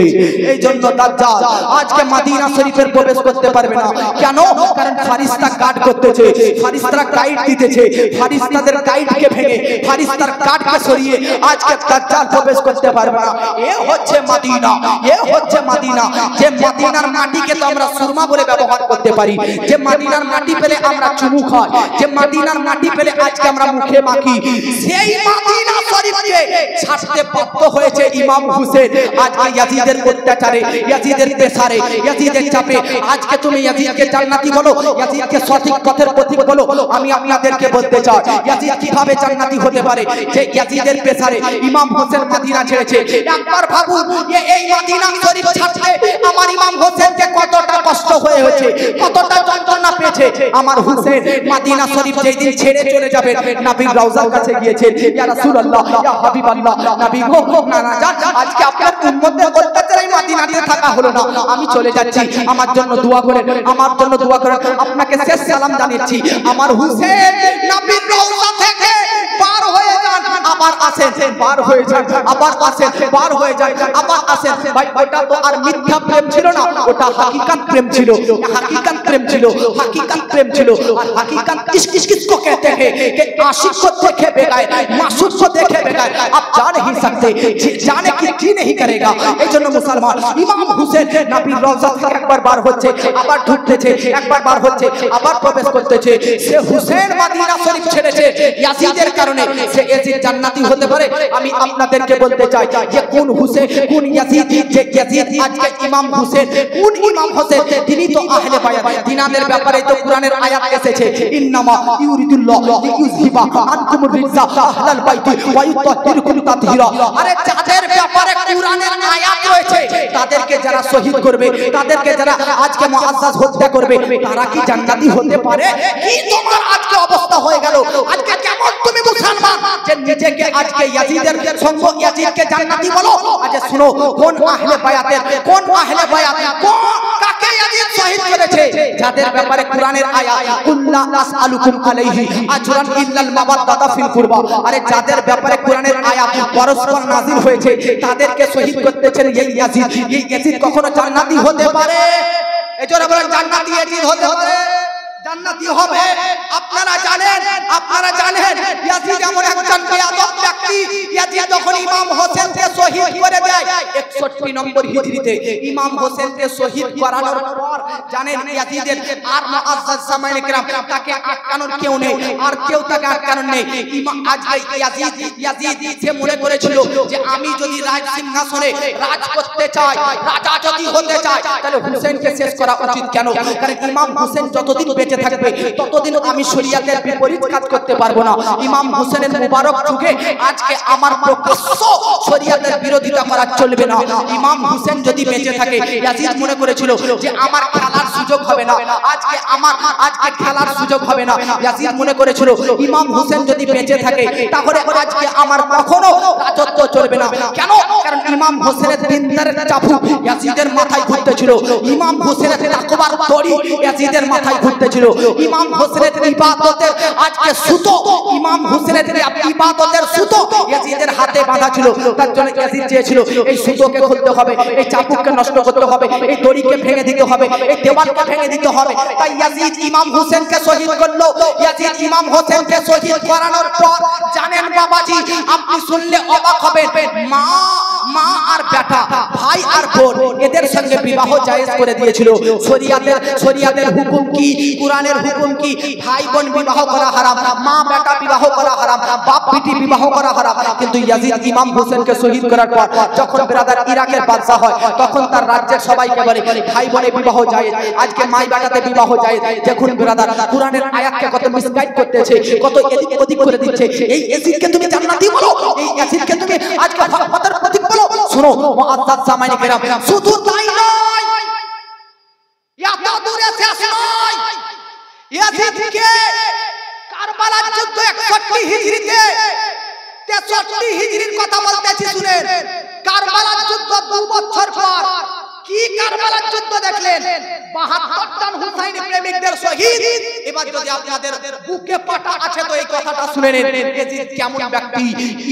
এই জন্য দাজ্জাল আজকে মদিনা শরীফের প্রবেশ করতে পারবে না। কেন? কারণ ফারিস্তা গার্ড করতেছে, ফারিস্তারা গাইড দিতেছে। ফারিস্তাদের গাইডকে ভেঙে, ফারিস্তার গার্ডকে সরিয়ে আজকে দাজ্জাল প্রবেশ করতে পারবে না। এ হচ্ছে মদিনা, এ হচ্ছে মদিনা। যে মদিনার মাটিকে তো আমরা সুরমা বলে ব্যবহার করতে পারি, যে মদিনার মাটি পেলে আমরা চুমু খাই, যে মদিনার মাটি পেলে আজকে আমরা মুখে মাখি, সেই মদিনা শরীফকে ছাড়তে বাধ্য হয়েছে ইমাম হুসেন। আজকে ইয়াজিদের অত্যাচারে, ইয়াজিদের প্রেসারে, ইয়াজিদের চাপে আজকে তুমি ইয়াজিদকে জান্নাতি বলো, ইয়াজিদকে সঠিক পথের পথিক বলো। আমি আপনাদেরকে বলতে চাই, ইয়াজিদ কিভাবে জান্নাতি হতে পারে? যে ইয়াজিদের প্রেসারে ইমাম হোসেন মদিনা ছেড়েছে। একবার ভাবুন, এই মদিনা শরীফ ছাড়তে আমার ইমাম হোসেনকে কতটা কষ্ট হয়েছে, কতটা যন্ত্রণা পেয়েছে। আমার হোসেন মদিনা শরীফ যেই দিন ছেড়ে চলে যাবেন, নবীর রওজার কাছে গিয়েছেন, ইয়া রাসূলুল্লাহ, ইয়া হাবিবাল্লাহ, নবী গো, না না যান, আজকে আপনার উম্মতের অত্যাচারে মদিনাতে থাকা হলো না, আমি চলে যাচ্ছি, আমার জন্য দোয়া করেন, আমার জন্য দোয়া করেন। আপনাকে শেষ সালাম জানাচ্ছি। আমার হোসেন নবীর রওজা থেকে পার হয়ে যান, আবার আসেন, পার হয়ে যান, আবার আসেন, পার হয়ে যান, আবার আসেন। ভাই ওটা তো আর মিথ্যা প্রেম ছিল না, ওটা হাকিকাত প্রেম ছিল, হাকিকাত প্রেম ছিল, হাকিকাত प्रेम ছিল। আর हकीकत किसको कहते हैं कि आशिक को देखे बगैर, मासूम को देखे बगैर आप जा नहीं सकते, जाने की जी नहीं करेगा। এইজন্য মুসলমান ইমাম হোসেন নবীর রওজা থেকে একবার বার হচ্ছে, আবার ঢুকতেছে, একবার বার হচ্ছে, আবার প্রবেশ করতেছে। সে হোসেন মদিনা শরীফ ছেড়েছে ইয়াজিদের কারণে। সে ইয়াজিদ জান্নাতি হতে পারে? আমি আপনাদেরকে বলতে চাই যে কোন হোসেন, কোন ইয়াজিদ, যে ইয়াজিদ আজকে ইমাম হোসেন, কোন ইমাম হোসেন? তিনি তো আহলে বায়াত, তিনাদের ব্যাপারে তো কোরআনের আয়াত এসেছে, ইন্নামা ইউরিদুল্লাহ লিইউযহিবা আনকুমুর রিজসা আহলাল বাইতি ওয়া ইউতাহিরকুম তাতহীরা। আরে যাদের ব্যাপারে কোরআনের আয়াত রয়েছে, তারা তাদেরকে যারা শহীদ করবে, তাদেরকে যারা আজকে মুআজ্জাজ হত্যা করবে, তারা কি জান্নাতি হতে পারে? কি তোমার আজকে অবস্থা হয়ে গেল? আজকে কেমন তুমি মুসলমান যে নিজেকে আজকে ইয়াজিদের সঙ্গ ইয়াজিদকে জান্নাতি বলো? আচ্ছা শুনো, কোন আহলে বায়াতের, কোন আহলে বায়াত, কোন কাকে ইয়াজিদ শহীদ করেছে? যাদের ব্যাপারে কোরআনের আয়াত কুল্লা আসআলুকুম আলাইহি আজরান ইল্লাল মাওয়াদ্দাতা ফিল কুরবা, আরে যাদের ব্যাপারে কোরআনের আয়াত পরস্পর নাযিল হয়েছে তাদেরকে শহীদ করতেছেন এই ইয়াজিদ। এই ইয়াজিদ কখনো জান্নাতি হতে পারে? এজন্য বলেন জান্নাতি ইয়াজিদ হতে পারে, জান্নাতি হবে। আপনারা জানেন ইয়াজিদ এমন একজন বেয়াদব ব্যক্তি। ইয়াজিদ যখন ইমাম হোসেনকে শহীদ করে দেয় 61 নম্বর হিজরিতে, ইমাম হোসেনকে শহীদ করানোর পর জানেন ইয়াজিদের আর মুআজ্জাজ জামাইনে কেরাম তাকে আটকানোর কেউ নেই, আর কেউ তাকে আটকানোর নেই। ইমাম আজকে ইয়াজিদ সে মনে করেছিল যে আমি যদি রাজ সিংহাসনে রাজ করতে চাই, রাজা যদি হতে চাই, তাহলে হুসেনকে শেষ করা উচিত। কেন? কারণ ইমাম হোসেন যতদিন বেঁচে থাকবে ততদিন আমি শরীয়তের বিপরীত কাজ করতে পারবো না। ইমাম হোসেনের মুবারক যুগে আজকে আমার প্রকাশ্য শরীয়তের বিরোধিতা করা চলবে না। ইমাম হোসেন যদি বেঁচে থাকে, ইয়াজিদ মনে করেছিল যে আমার খেলার সুযোগ হবে না, আজকে খেলার সুযোগ হবে না। ইয়াজিদ মনে করেছিল ইমাম হোসেন যদি বেঁচে থাকে তাহলে আজকে আমার কখনো রাজত্ব চলবে না। কেন? কারণ ইমাম হোসেনের দিনদারের চাবুক ইয়াজিদের মাথায় ঘুরতেছিল, ইমাম হোসেনের তাকওয়ার দড়ি ইয়াজিদের মাথায় ঘুরতেছিল, ইমাম হোসেনের ইবাদতের আজকে সুতো, ইমাম হোসেনের ইবাদতের সুতো ইয়াজিদের হাতে বাঁধা ছিল। তার জন্য ইয়াজিদ চেয়েছিল এই সুতোকে খুলতে হবে, এই চাবুককে নষ্ট করতে হবে, এই দড়িকে ভেঙে দিতে হবে, এই দেওয়ালকে ভেঙে দিতে হবে। তাই ইয়াজিদ ইমাম হোসেনকে শহীদ করলো। ইয়াজিদ ইমাম হোসেনকে শহীদ করানোর পর জানেন বাবাজি, আপনি শুনলে অবাক হবেন, মা আর বেটা, ভাই আর বোন, এদের সঙ্গে বিবাহ জায়েজ করে দিয়েছিল। শরিয়াতের হুকুম কি, কোরআনের হুকুম কি? ভাই বোন বিবাহ করা হারাম, মা বেটা বিবাহ করা হারাম, বাপ বেটি বিবাহ করা হারাম। কিন্তু ইয়াজিদ ইমাম হোসেনকে শহীদ করার পর যখন ব্রাদার ইরাকের বাদশা হয়, তখন তার রাজ্যের সবাইকে বলে ভাই বোনে বিবাহ জায়েজ, আজকে মাই বেটাতে বিবাহ জায়েজ। দেখুন ব্রাদার, কোরআনের আয়াতকে কত মিসগাইড করতেছে, কত এদিক ওদিক করে দিচ্ছে। এই ইয়াজিদকে তুমি জান্নাতি বলো, এই ইয়াজিদকে তুমি আজকে হকের প্রতীক বলো। শুনো মুআজ্জাজ জামাইনে কেরাম, শুধু তাই নয়, এত দূরে শেষ নয়, ইয়াজিদকে কারবালার যুদ্ধ 61 হিজরিতে 63 হিজরির কথা বলতেছি শুনেন। কারবালার যুদ্ধ 2 বছর পর কি কারবালার যুদ্ধ দেখলেন? 72 জন হুসাইনি প্রেমিকদের শহীদ। এবার যদি আপনাদের বুকে পাটা আছে তো এই কথাটা শুনে নেন, ইয়াজিদ কেমন ব্যক্তি।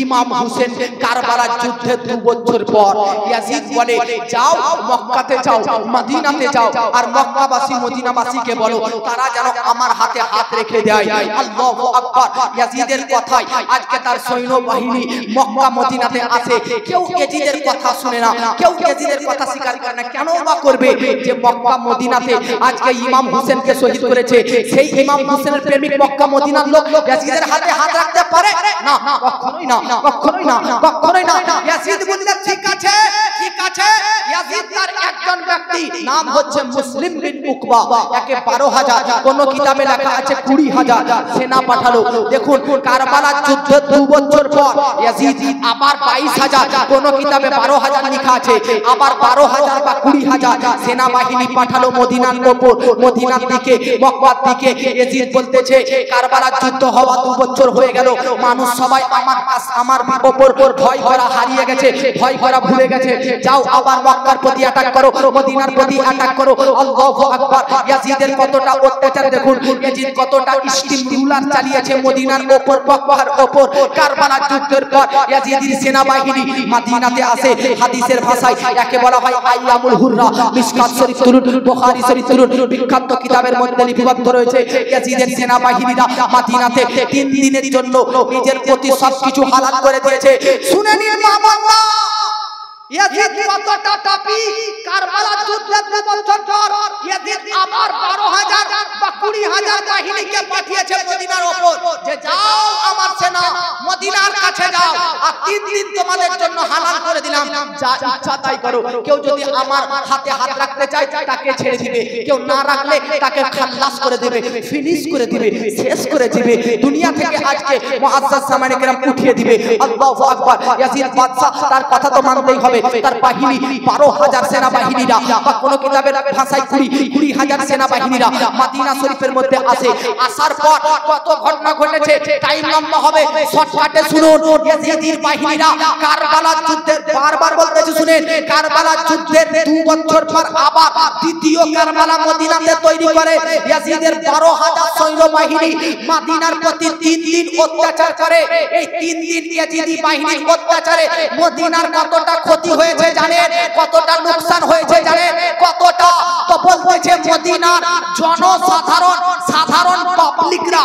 ইমাম হোসেন কারবালার যুদ্ধে 2 বছর পর ইয়াজিদ বলে যাও মক্কাতে যাও, মদিনাতে যাও, আর মক্কাবাসী মদিনাবাসীকে বলো তারা যেন আমার হাতে হাত রেখে দেয়। আল্লাহু আকবার। ইয়াজিদের কথাই আজকে তার সৈন্যবাহিনী মক্কা মদিনাতে আসে। কেউ ইয়াজিদের কথা শুনে না, কেউ ইয়াজিদের কথা স্বীকার করে না। কেন বা করবে? যে মক্কা মদিনাতে আজকে ইমাম হোসেনকে শহীদ করেছে, সেই ইমাম হোসেনের প্রেমিক মক্কা মদিনার লোক ইয়াজিদের হাতে হাত রাখতে পারে না? কখনোই না, কখনোই না, কখনোই না। ইয়াজিদ বললেন ঠিক আছে, ঠিক আছে। ইয়াজিদ তার একজন ব্যক্তি, নাম হচ্ছে মুসলিম বিন উকবা, একে 12,000, কোন কিতাবে লেখা আছে 20,000 সেনা পাঠালো। দেখুন কারবালার যুদ্ধে 2 বছর পর ইয়াজিদ আবার 22,000, কোন কিতাবে 12,000 লেখা আছে, আবার 12,000 বা 20,000 সেনাবাহিনী পাঠালো মদিনার উপর, মদিনার দিকে, মক্কার দিকে। ইয়াজিদ বলতেছে কারবালার যুদ্ধ হওয়া 2 বছর হয়ে গেল, মানুষ সবাই আমার উপর ভয় করা হারিয়ে গেছে, ভয় করা ভুলে গেছে। যাও আবার মক্কার প্রতি অ্যাটাক করো, মদিনার প্রতি অ্যাটাক করো। আল্লাহু আকবার। ইয়াজিদের কতটা অত্যাচার দেখুন, ইয়াজিদ কতটা স্টিম রুলার চালিয়েছে মদিনার উপর, মক্কার উপর। কারবালার যুদ্ধের পর ইয়াজিদের সেনাবাহিনী মদিনাতে আসে। হাদিসের ভাষায় একে বলা হয় আইয়ামুল হুররা। মিশকাত শরীফ তুলুন, বুখারী শরীফ তুলুন, বিখ্যাত কিতাবের মধ্যে লিপিবদ্ধ রয়েছে ইয়াজিদের সেনাবাহিনীরা মদিনাতে 3 দিনের জন্য নিজের প্রতি সবকিছু হালাল করে দিয়েছে। শুনে নিন মা বাবা, ইয়াজিদ কতটা টাপি। কারবালার যুদ্ধে 2 বছর পর ইয়াজিদ আবার 12,000 বা 20,000 বাহিনীকে পাঠিয়েছে মদিনার উপর যে যাও আমার সেনা মদিনার কাছে যাও আর 3 দিন তোমাদের জন্য হালাল করে দিলাম, যা ইচ্ছা তাই করো। কেউ যদি আমার হাতে হাত রাখতে চায় তাকে ছেড়ে দিবে, কেউ না রাখলে তাকে খালাস করে দিবে, ফিনিশ করে দিবে, শেষ করে দিবে। দুনিয়া থেকে আজকে মুআজ্জাজ সামানে কেরাম উঠিয়ে দিবে। আল্লাহু আকবার। ইয়াজিদ বাদশা তার কথা তো মানতেই হবে। তার বাহিনী 12,000 সেনা বাহিনীরা বা কোন কিতাবের ভাষায় 20,000 সেনা বাহিনীরা মদিনা শরীফের মধ্যে আসে। আসার পর কত ঘটনা ঘটেছে, টাইম লম্বা হবে, শর্টকাটে শুনুন। ইয়াজিদের বাহিনীরা কারবালার যুদ্ধের, বারবার বলতেছি শুনেন, কারবালার যুদ্ধের 2 বছর পর আবার দ্বিতীয় কারবালা মদিনাতে তৈরি করে। ইয়াজিদের 12,000 সৈন্য বাহিনী মদিনার প্রতি 3 দিন অত্যাচার করে। এই 3 দিন ইয়াজিদি বাহিনীর অত্যাচারে মদিনার কতটা ক্ষতি হয়েছে জানেন, কতটা লোকসান হয়েছে জানেন, কতটা? তো বলতেছে মদিনার জনসাধারণ, সাধারণ পাবলিকরা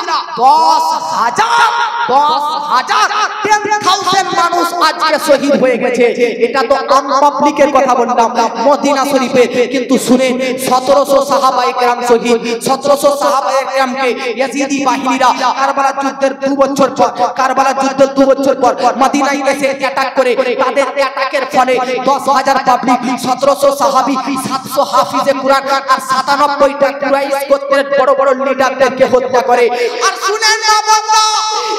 10,000 মানুষ আজকে শহীদ হয়ে গেছে। এটা তো আম পাবলিকের কথা বললাম মদিনা শরীফে, কিন্তু শুনেন 1700 সাহাবায়ে কেরাম শহীদ। 1700 সাহাবায়ে কেরামকে ইয়াজিদি বাহিনীরা কারবালার যুদ্ধের 2 বছর পর, কারবালার যুদ্ধের 2 বছর পর মদিনায় এসে অ্যাটাক করে। তাদের অ্যাটাকের ফলে 10,000 পাবলিক, 1700 সাহাবী, 700 হাফিজে কুরআন আর 97টা কুরাইশ গোত্রের বড় বড় লিডারদেরকে হত্যা করে। আর শুনেন না বান্দা,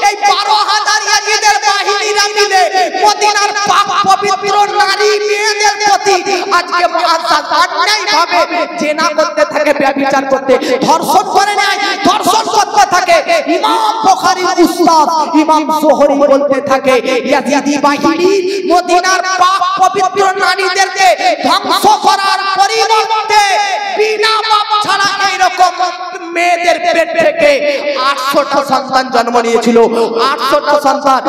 এই 12,000 ইয়াজিদের বাহিনীরা মিলে মদিনার পাক পবিত্র নারী মেয়েদের প্রতি আজকে মুআজ্জাজ অন্যায়ভাবে জিনা করতে থাকে, ব্যভিচার করতে, ধর্ষণ করে নেয়, ধর্ষণ করতে থাকে। ইমাম বুখারীর উস্তাদ ইমাম যোহরী বলতে থাকে ইয়াজিদি বাহিনী মদিনার পাক পবিত্র নারীদেরকে ধ্বংস করার পরিবর্তে বিনা বাপ ছাড়া এইরকম মেয়েদের পেট থেকে 800টা সন্তান জন্ম নিয়েছিল। 800টা সন্তান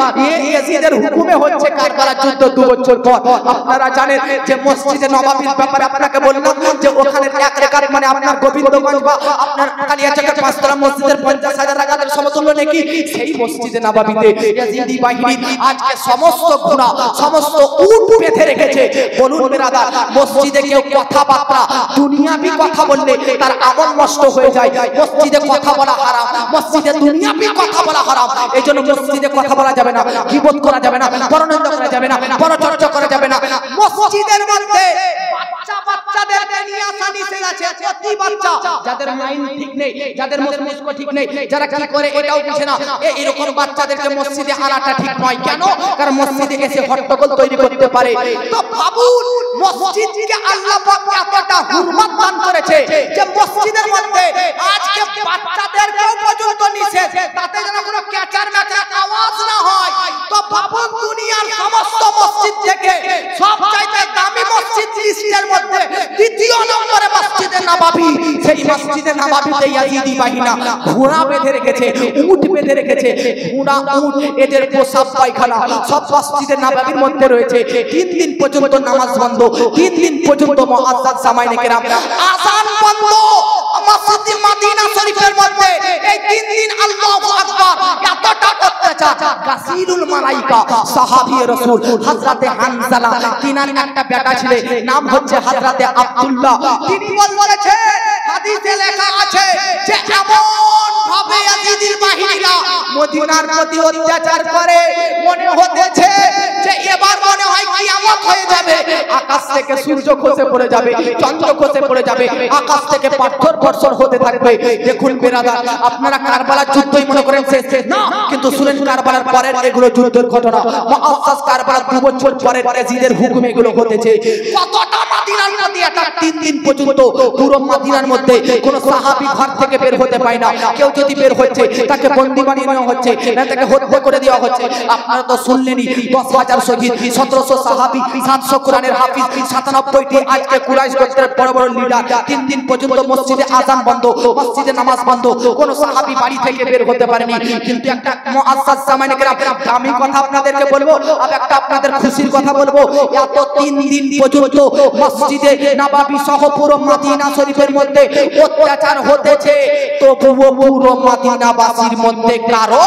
ইয়াজিদের হুকুমে হচ্ছে কারবালার যুদ্ধ 2 বছর পর। আপনারা জানেন যে মসজিদে নববীর ব্যাপারে আপনাকে বললাম যে ওখানে এক রাকাত মানে আপনার গোবিন্দগঞ্জ বা আপনার কালিয়াচকের 5তলা মসজিদের 50,000 রাকাতের সমতুল্য নাকি। সেই মসজিদে নববীতে ইয়াজিদি বাহিনী আজকে সমস্ত ঘোড়া, সমস্ত উট বেঁধে রেখেছে। বলুন বিরাদার, মসজিদে কেউ কথাবার্তা দুনিয়াবি কথা বললে তার আমল নষ্ট হয়ে যায়। মসজিদে কথা বলা হারাম, মসজিদে দুনিয়াবি কথা বলা হারাম। এইজন্য মসজিদে কথা বলা যাবে না, গীবত করা যাবে না, পরনিন্দা করা যাবে না, পরচর্চা করা যাবে না। মসজিদের মধ্যে বাচ্চাদেরকে নিয়ে আসা নিষেধ আছে। প্রতি বাচ্চা যাদের মাইন্ড ঠিক নেই, যাদের মস্তিষ্ক ঠিক নেই, যারা কি করে এটাও বুঝে না, এরকম বাচ্চাদেরকে মসজিদে আনাটা ঠিক নয়। কেন? কারণ মসজিদে এসে হট্টগোল তৈরি করতে পারে। তো ভাবুন, মসজিদকে আল্লাহ পাক এতটা হুরমত দান করেছে যে মসজিদের মধ্যে আজকে বাচ্চাদেরকেও পর্যন্ত নিষেধ, তাতে যেন কোনো ক্যাচার ম্যাচার আওয়াজ না হয়। তো ভাবুন, দুনিয়ার সমস্ত মসজিদ থেকে সবচাইতে দামি মসজিদ লিস্টের মধ্যে 2য় নম্বরে মসজিদে নববী। সেই মসজিদে নববীতে ইয়াজিদি বাহিনী ঘোড়া বেঁধে রেখেছে, উট বেঁধে রেখেছে। ঘোড়া, উট, এদের পোশাক পায়খানা সব মসজিদে নববীর মধ্যে রয়েছে। 3 দিন পর্যন্ত নামাজ বন্ধ, 3 দিন পর্যন্ত মুআজ্জাজ সামাইনে কেরাম আযান বন্ধ মসজিদ মদিনা শরীফের মধ্যে। এই 3 দিন আল্লাহু আকবার, এতটা অত্যাচার। গাসিলুল মালাইকা সাহাবী রাসূল হযরতে হানজালা, তিনার একটা বেটা ছিল, নাম হচ্ছে হযরতে আব্দুল্লাহ। তিনি বলেছে, হাদিসে লেখা আছে যে এমন ভাবে ইয়াজিদের বাহিনীরা মদিনার প্রতি অত্যাচার করে, মনে হতেছে যে এবার মনে হয় কিয়ামত হয়ে যাবে। আকাশ থেকে সূর্য খসে পড়ে যাবে, চন্দ্র খসে পড়ে যাবে, আকাশ থেকে পাথর বর্ষণ হতে থাকবে। দেখুন বিরাদার, আপনারা কারবালার যুদ্ধই মনে করেন শেষ না, কিন্তু শুনেন কারবালার পরের এগুলো যুদ্ধের ঘটনা। মুআজ্জাজ কারবালার 2 বছর পরে ইয়াজিদের হুকুমে এগুলো ঘটেছে। কতটা মদিনার মধ্যে এটা 3 দিন পর্যন্ত পুরো মদিনার মধ্যে কোন সাহাবী ঘর থেকে বের হতে পায় না। কেউ যদি বের হচ্ছে তাকে বন্দী বানিয়ে নেওয়া হচ্ছে, না তাকে হত্যা করে দেওয়া হচ্ছে। আপনারা তো শুনলেনই 10,000 শহীদ, 1700 সাহাবী, 700 কোরআনের হাফিজ, 97টি আজকে কুরাইশ গোত্রের বড় বড় লিডার। 3 দিন পর্যন্ত মসজিদে আযান বন্ধ, মসজিদে নামাজ বন্ধ, কোন সাহাবী বাড়ি থেকে বের হতে পারেনি। কিন্তু একটা মুআজ্জাজ সামাইনে কেরাম দামি কথা আপনাদেরকে বলবো, আর একটা আপনাদের খুশির কথা বলবো। এত 3 দিন পর্যন্ত মসজিদে নববী সহ পুরো মদিনা শরীফের মধ্যে অত্যাচার হতেছে, তবুও পুরো মদিনাবাসীর মধ্যে কারো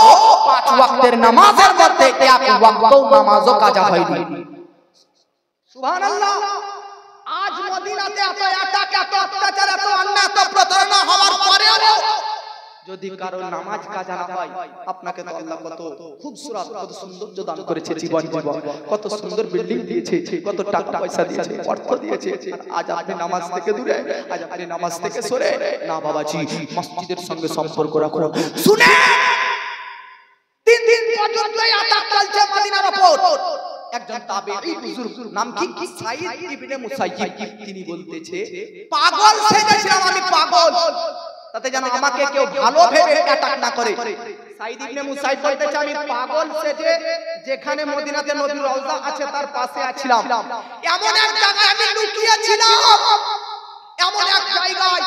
5 ওয়াক্তের নামাজের মধ্যে 1 ওয়াক্তও নামাজও কাজা হয়নি। সুবহানাল্লাহ। আজ মদিনাতে এত অত্যাচার, এত অন্যায়, এত প্রতারণা হওয়ার পরেও যদি কারো নামাজ কাজা না হয়, আপনাকে তো আল্লাহ কত খুবসুরত, কত সৌন্দর্য দান করেছে, জীবন কত সুন্দর বিল্ডিং দিয়েছে, কত টাকা পয়সা দিয়েছে, অর্থ দিয়েছে। আজ আপনি নামাজ থেকে দূরে, আজ আপনি নামাজ থেকে সরে। না বাবাজি, মসজিদের সঙ্গে সম্পর্ক রাখুন। শুনে 3 দিন পর্যন্ত আযাব চলছে মদিনার উপর। একজন তাবেঈ বুজুর্গ, নাম কি সাঈদ ইবনে মুসাইয়িব, তিনি বলতেছে পাগল সেজেছিলাম আমি, পাগল, তাতে যেন আমাকে কেউ ভালো ভেবে অ্যাটাক না করে। সাঈদ ইবনে মুসাইয়িব বলতেছে আমি পাগল সেজে যেখানে মদিনাতে নবীর রওজা আছে তার পাশে আছিলাম, এমন এক জায়গায় আমি লুকিয়ে ছিলাম, এমন এক জায়গায়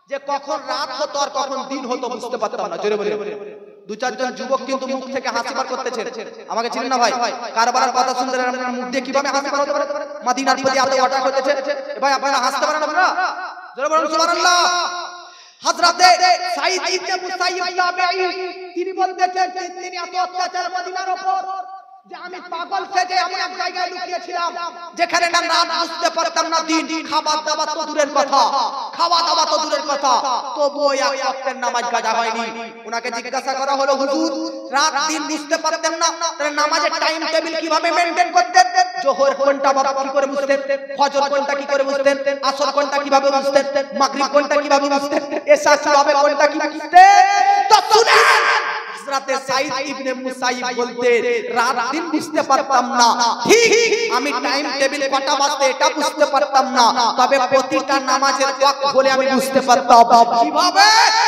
যে কখন রাত হতো আর কখন দিন হতো বুঝতে পারতাম না। জোরে বলে 2-4 জন যুবক কিন্তু মুখ থেকে হাসি বার করতেছে। আমাকে চিনেন না ভাই? কারবালার কথা শুনতে আপনার মুখ দিয়ে কিভাবে হাসি বার হতে পারে? মদিনার প্রতি এত অ্যাটাক হতেছে, ভাই আপনারা হাসতে পারেন আপনারা? জোরে বলুন সুবহানাল্লাহ। হযরতে সাঈদ ইবনে মুসাইয়িব তাবেঈ, তিনি বলতেছেন তিনি এত অত্যাচার মদিনার উপর যে আমি পাগল সেজে এমন এক জায়গায় লুকিয়েছিলাম যেখানে না রাত বুঝতে পারতাম না দিন, খাবার দাবার তো দূরের কথা, খাওয়া দাওয়া তো দূরের কথা, তবুও এক ওয়াক্তের নামাজ কাজা হয়নি। ওনাকে জিজ্ঞাসা করা হলো হুজুর রাত দিন বুঝতে পারতেন না, তাহলে নামাজের টাইম টেবিল কিভাবে মেইনটেইন করতেন? জোহর কোনটা বাবা কি করে বুঝতেন, ফজর কোনটা কি করে বুঝতেন, আসর কোনটা কিভাবে বুঝতেন, মাগরিব কোনটা কিভাবে বুঝতেন, এশা কিভাবে কোনটা কি বুঝতেন? তো শুনেন হযরতে সাঈদ ইবনে মুসাইয়িব বলতে রাত দিন বুঝতে পারতাম না, ঠিক আমি টাইম টেবিল কটা বাজতে এটা বুঝতে পারতাম না, তবে প্রতিটা নামাজের ওয়াক্ত বলে আমি বুঝতে পারতাম। কিভাবে?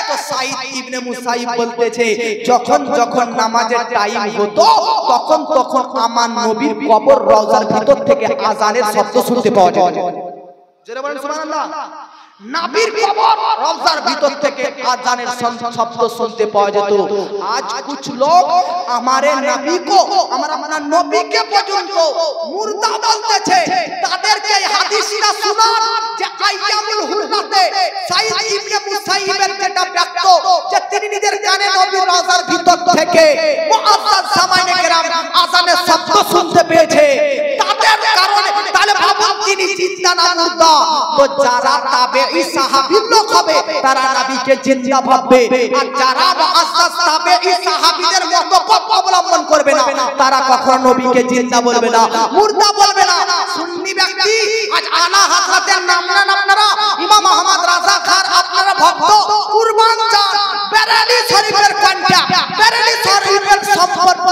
তো সাঈদ ইবনে মুসাইয়িব বলতেছে যখন যখন নামাজের টাইম হতো তখন তখন আমার নবীর কবর রওজার ভিতর থেকে আযানের শব্দ শুনতে পাওয়া যেত। জোরে বলেন সুবহানাল্লাহ। নবীর কবর রওজার ভিতর থেকে আযানের শব্দ শুনতে পাওয়া যেত। আজ कुछ लोग हमारे नबी को, हमारा अपना नबी के পর্যন্ত মুর্দা বলতেছে। তাদেরকে এই হাদিসটা শোনান যে আইয়ামুল হুরনাতে সাঈদ ইবনে মুসাইয়িবের যেটা ব্যক্ত যে তিনি নিজের কানে নবীর রওজার ভিতর থেকে মুআজ্জাজ সামাইনে কেরাম আযানের শব্দ শুনতে পেয়েছে, তাদের কারণে তাহলে ভাবুন তিনি জিন্দা না মুর্দা। তো যারা তাবেঈ সাহাবী লোক হবে তারা নবীকে জিন্দা ভাববে, আর যারা মুআজ্জাজ তাবেঈ সাহাবীদের মতো অবলম্বন করবে না তারা কখনো নবীকে জিন্দা বলবে না, মুর্দা বলবে না। সুন্নি ব্যক্তি আজ আলা হযরতের নাম নেন আপনারা, ইমাম আহমদ রাজা খান আপনারা ভক্ত, কুরবান চান, বেরেলি শরীফের কন্ট্যাক্ট, বেরেলি শরীফের সম্পর্ক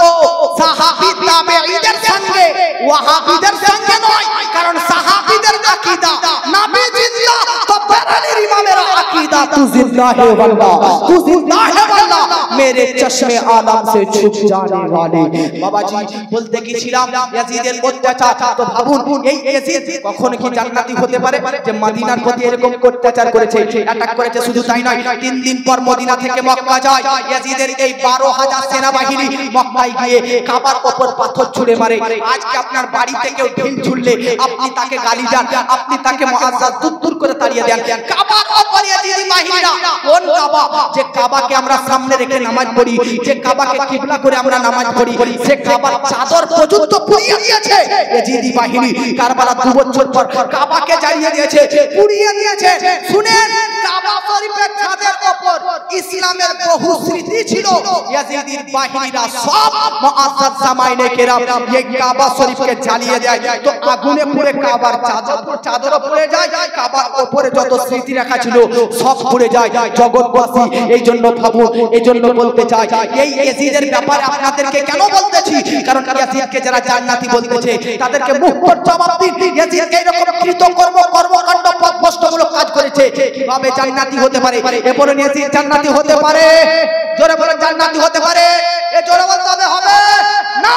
সাহাবী তাবেঈদের সঙ্গে ওয়াহাবীদের সঙ্গে নয়, কারণ সাহাবীদের আকীদা নবী জিন্দা, তো বেরেলির ইমামের আকীদা তু জিন্দা হে ওয়াল্লাহ, তু জিন্দা হে ওয়াল্লাহ मेरे चश्मे आलम से छुप जाने वाले। বাবাজি বলতে গিয়েছিলাম ইয়াজিদের অত্যাচার, তো ভাবুন এই ইয়াজিদ কখন কি জান্নাতি হতে পারে যে মদিনার প্রতি এরকম অত্যাচার করেছে, অ্যাটাক করেছে। শুধু তাই নয়, 3 দিন পর মদিনা থেকে মক্কা যায়, ইয়াজিদের এই 12,000 সেনাবাহিনী মক্কায় গিয়ে কাবার উপর পাথর ছুঁড়ে মারে। আজকে আপনার বাড়ি থেকে ঢিল ছুড়লে আপনি তাকে গালি দেন, আপনি তাকে মুআজ্জাজ দূর করে তাড়িয়ে দেন। কাবার উপর ইয়াজিদি বাহিনীরা, কোন কাবা? যে কাবাকে আমরা সামনে রেখে নামাজ পড়ি, যে কাবাকে কিবলা করে আমরা নামাজ পড়ি, সে কাবার চাদর পর্যন্ত পুড়িয়ে দিয়েছে ইয়াজিদি বাহিনী। কারবালা 2 বছর পর কাবাকে জ্বালিয়ে দিয়েছে, পুড়িয়ে দিয়েছে। শুনেন, কাবা শরীফের ছাদের উপর ইসলামের বহু স্মৃতি ছিল, ইয়াজিদির বাহিনীরা সব মুআজ্জাজ জামাইনে কেরাম এই কাবা শরীফকে জ্বালিয়ে দেয়, তো আগুনে পুড়ে কাবার চাদর পুড়ে যায়, কাবার উপরে যত স্মৃতি রাখা ছিল সব পুড়ে যায়। জগৎবাসী এই জন্য ভাবুন, এই জন্য বলতে চাই এই ইয়াজিদের ব্যাপারে আপনাদেরকে কেন বলতেছি, কারণ ইয়াজিদকে যারা জান্নাতি বলতেছে তাদেরকে মুখর জবাব দিন। ইয়াজিদ এইরকম কৃতকর্ম কর্মকাণ্ড পথভ্রষ্টমূলক কাজ করেছে, কিভাবে জান্নাতি হতে পারে? এ বলেন ইয়াজিদ জান্নাতি হতে পারে? জোরে বলেন জান্নাতি হতে পারে? এ জোরে বলতে হবে না।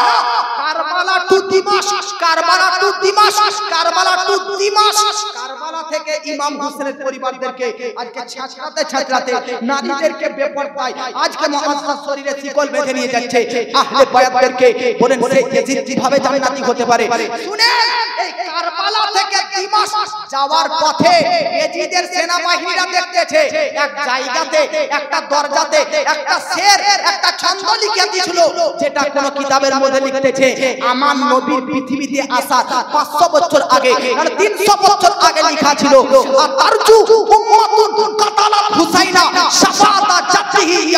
কারবালা টু দিমাশক, কারবালা টু দিমাশক, কারবালা টু দিমাশক, কারবালা থেকে ইমাম হোসেনের পরিবারদেরকে আজকে ছাত্রাতে নারীদেরকে বেপরদায় আজকে মুআজ্জাজ শরীরে শিকল বেঁধে নিয়ে যাচ্ছে। আহলে বায়াতদেরকে বলেন সে ইয়াজিদ কিভাবে জান্নাতি হতে পারে? শুনেন, এই কারবালা থেকে দিমাশক যাওয়ার পথে ইয়াজিদের সেনাবাহিনীরা দেখতেছে এক জায়গাতে, একটা দরজাতে একটা শের, একটা ছন্দ লিখে দিয়েছিল, যেটা কোন কিতাবের মধ্যে লিখতেছে আমার নবীর পৃথিবীতে আসার 500 বছর আগে, মানে 300 বছর আগে লেখা ছিল, আর তারজু উম্মাতুন কাতালাত হুসাইনা শাফাআতা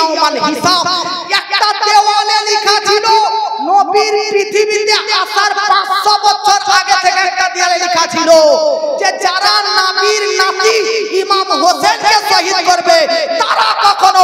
ইয়াউমাল হিসাব। একটা দেওয়ালে লেখা ছিল নবীর পৃথিবীতে আসার 500 বছর আগে থেকে একটা দেওয়ালে লেখা ছিল যে যারা নবীর নাতি ইমাম হোসেনকে শহীদ করবে তারা কখনো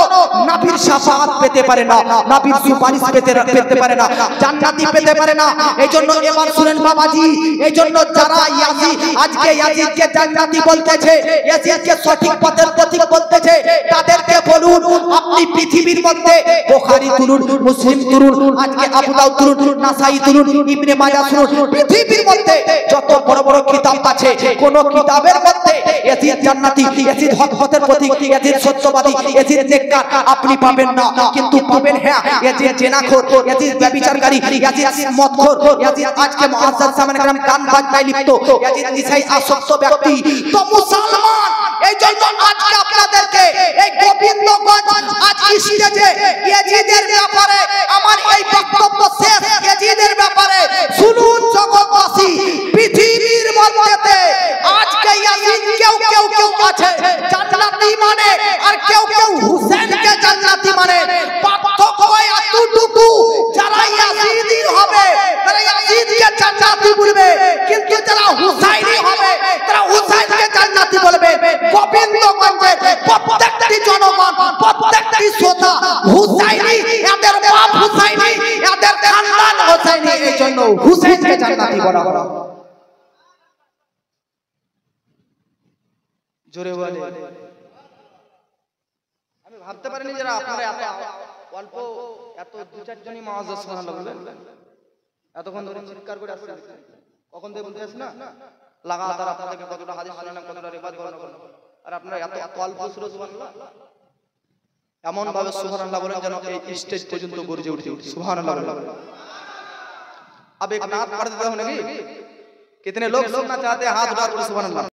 নবীর শাফাআত পেতে পারে না, নবীর সুপারিশ পেতে পারে না, জান্নাতি পেতে পারে না। এইজন্য এবার শুনেন বাবাজি, এইজন্য যারা ইয়াজিদ আজকে ইয়াজিদকে জান্নাতি বলতেছে, ইয়াজিদকে সঠিক পথের প্রতীক বলতেছে, তাদেরকে বলুন আপনি পৃথিবীর মধ্যে বুখারী তুলুন, মুসলিম তুলুন, আজকে আবু দাউদ তুলুন, নাসাই তুলুন, ইবনে মাজাহ তুলুন, পৃথিবীর মধ্যে যত বড় বড় কিতাব আছে কোন কিতাবের মধ্যে ইয়াজিদ জান্নাতি, ইয়াজিদ হক পথের প্রতীক, ইয়াজিদ সত্যবাদী, ইয়াজিদ নেককার আপনি পাবেন না। কিন্তু পাবেন হ্যাঁ ইয়াজিদ জেনাখোর, ইয়াজিদ ব্যভিচারকারী, ইয়াজিদ মদখোর, ইয়াজিদ আজকে মুআজ্জাজ সামানে کرام গান বাজনায় লিপ্ত, ইয়াজিদ নিশাই আসক্ত ব্যক্তি। তো মুসলমান এইজন্য আজকে আপনাদেরকে এই গোবিন্দগঞ্জ আজ স্টেজে ইয়াজিদের ব্যাপারে আমার এই বক্তব্য শেষ। ইয়াজিদের ব্যাপারে শুনুন জগৎবাসী, পৃথিবীর মধ্যে আজকে ইয়াজিদ কেউ আছে জান্নাতি মানে, আর কেউ হুসেনকে জান্নাতি মানে। পার্থক্য এতটুকু, যারা ইয়াজিদি হবে তারা ইয়াজিদকে জান্নাতি বলবে, কিন্তু যারা হুসাইনি হবে তারা হুসাইনকে জান্নাতি বলবে। গোবিন্দগঞ্জের প্রত্যেকটি জনগণ, প্রত্যেকটি শ্রোতা হুসাইনি, এদের বাপ হুসাইনি, এদের খানদান হুসাইনি, এই জন্য হুসাইনকে জান্নাতি বলা হয়। জোরে বলে। আমি ভাবতে পারিনি যারা আপনারা এত অল্প এত দু চারজনই মুআজ্জাজ সুবহানাল্লাহ বললেন, এতক্ষণ ধরে চিৎকার করে আসছে, কখন থেকে বলতে আসছে না লাগাতার আপনাদেরকে কতটা হাদিস শোনালাম, কতটা রিওয়ায়াত বর্ণনা করলাম, আর আপনারা এত অল্প সুরে সুবহানাল্লাহ এমন ভাবে সুবহানাল্লাহ বলেন যেন এই স্টেজ পর্যন্ত গর্জে উঠে সুবহানাল্লাহ বলেন। अब एक नात पढ़ देता हूं, कितने लोग सुनना चाहते हैं हाथ उठाकर सुबहान अल्लाह।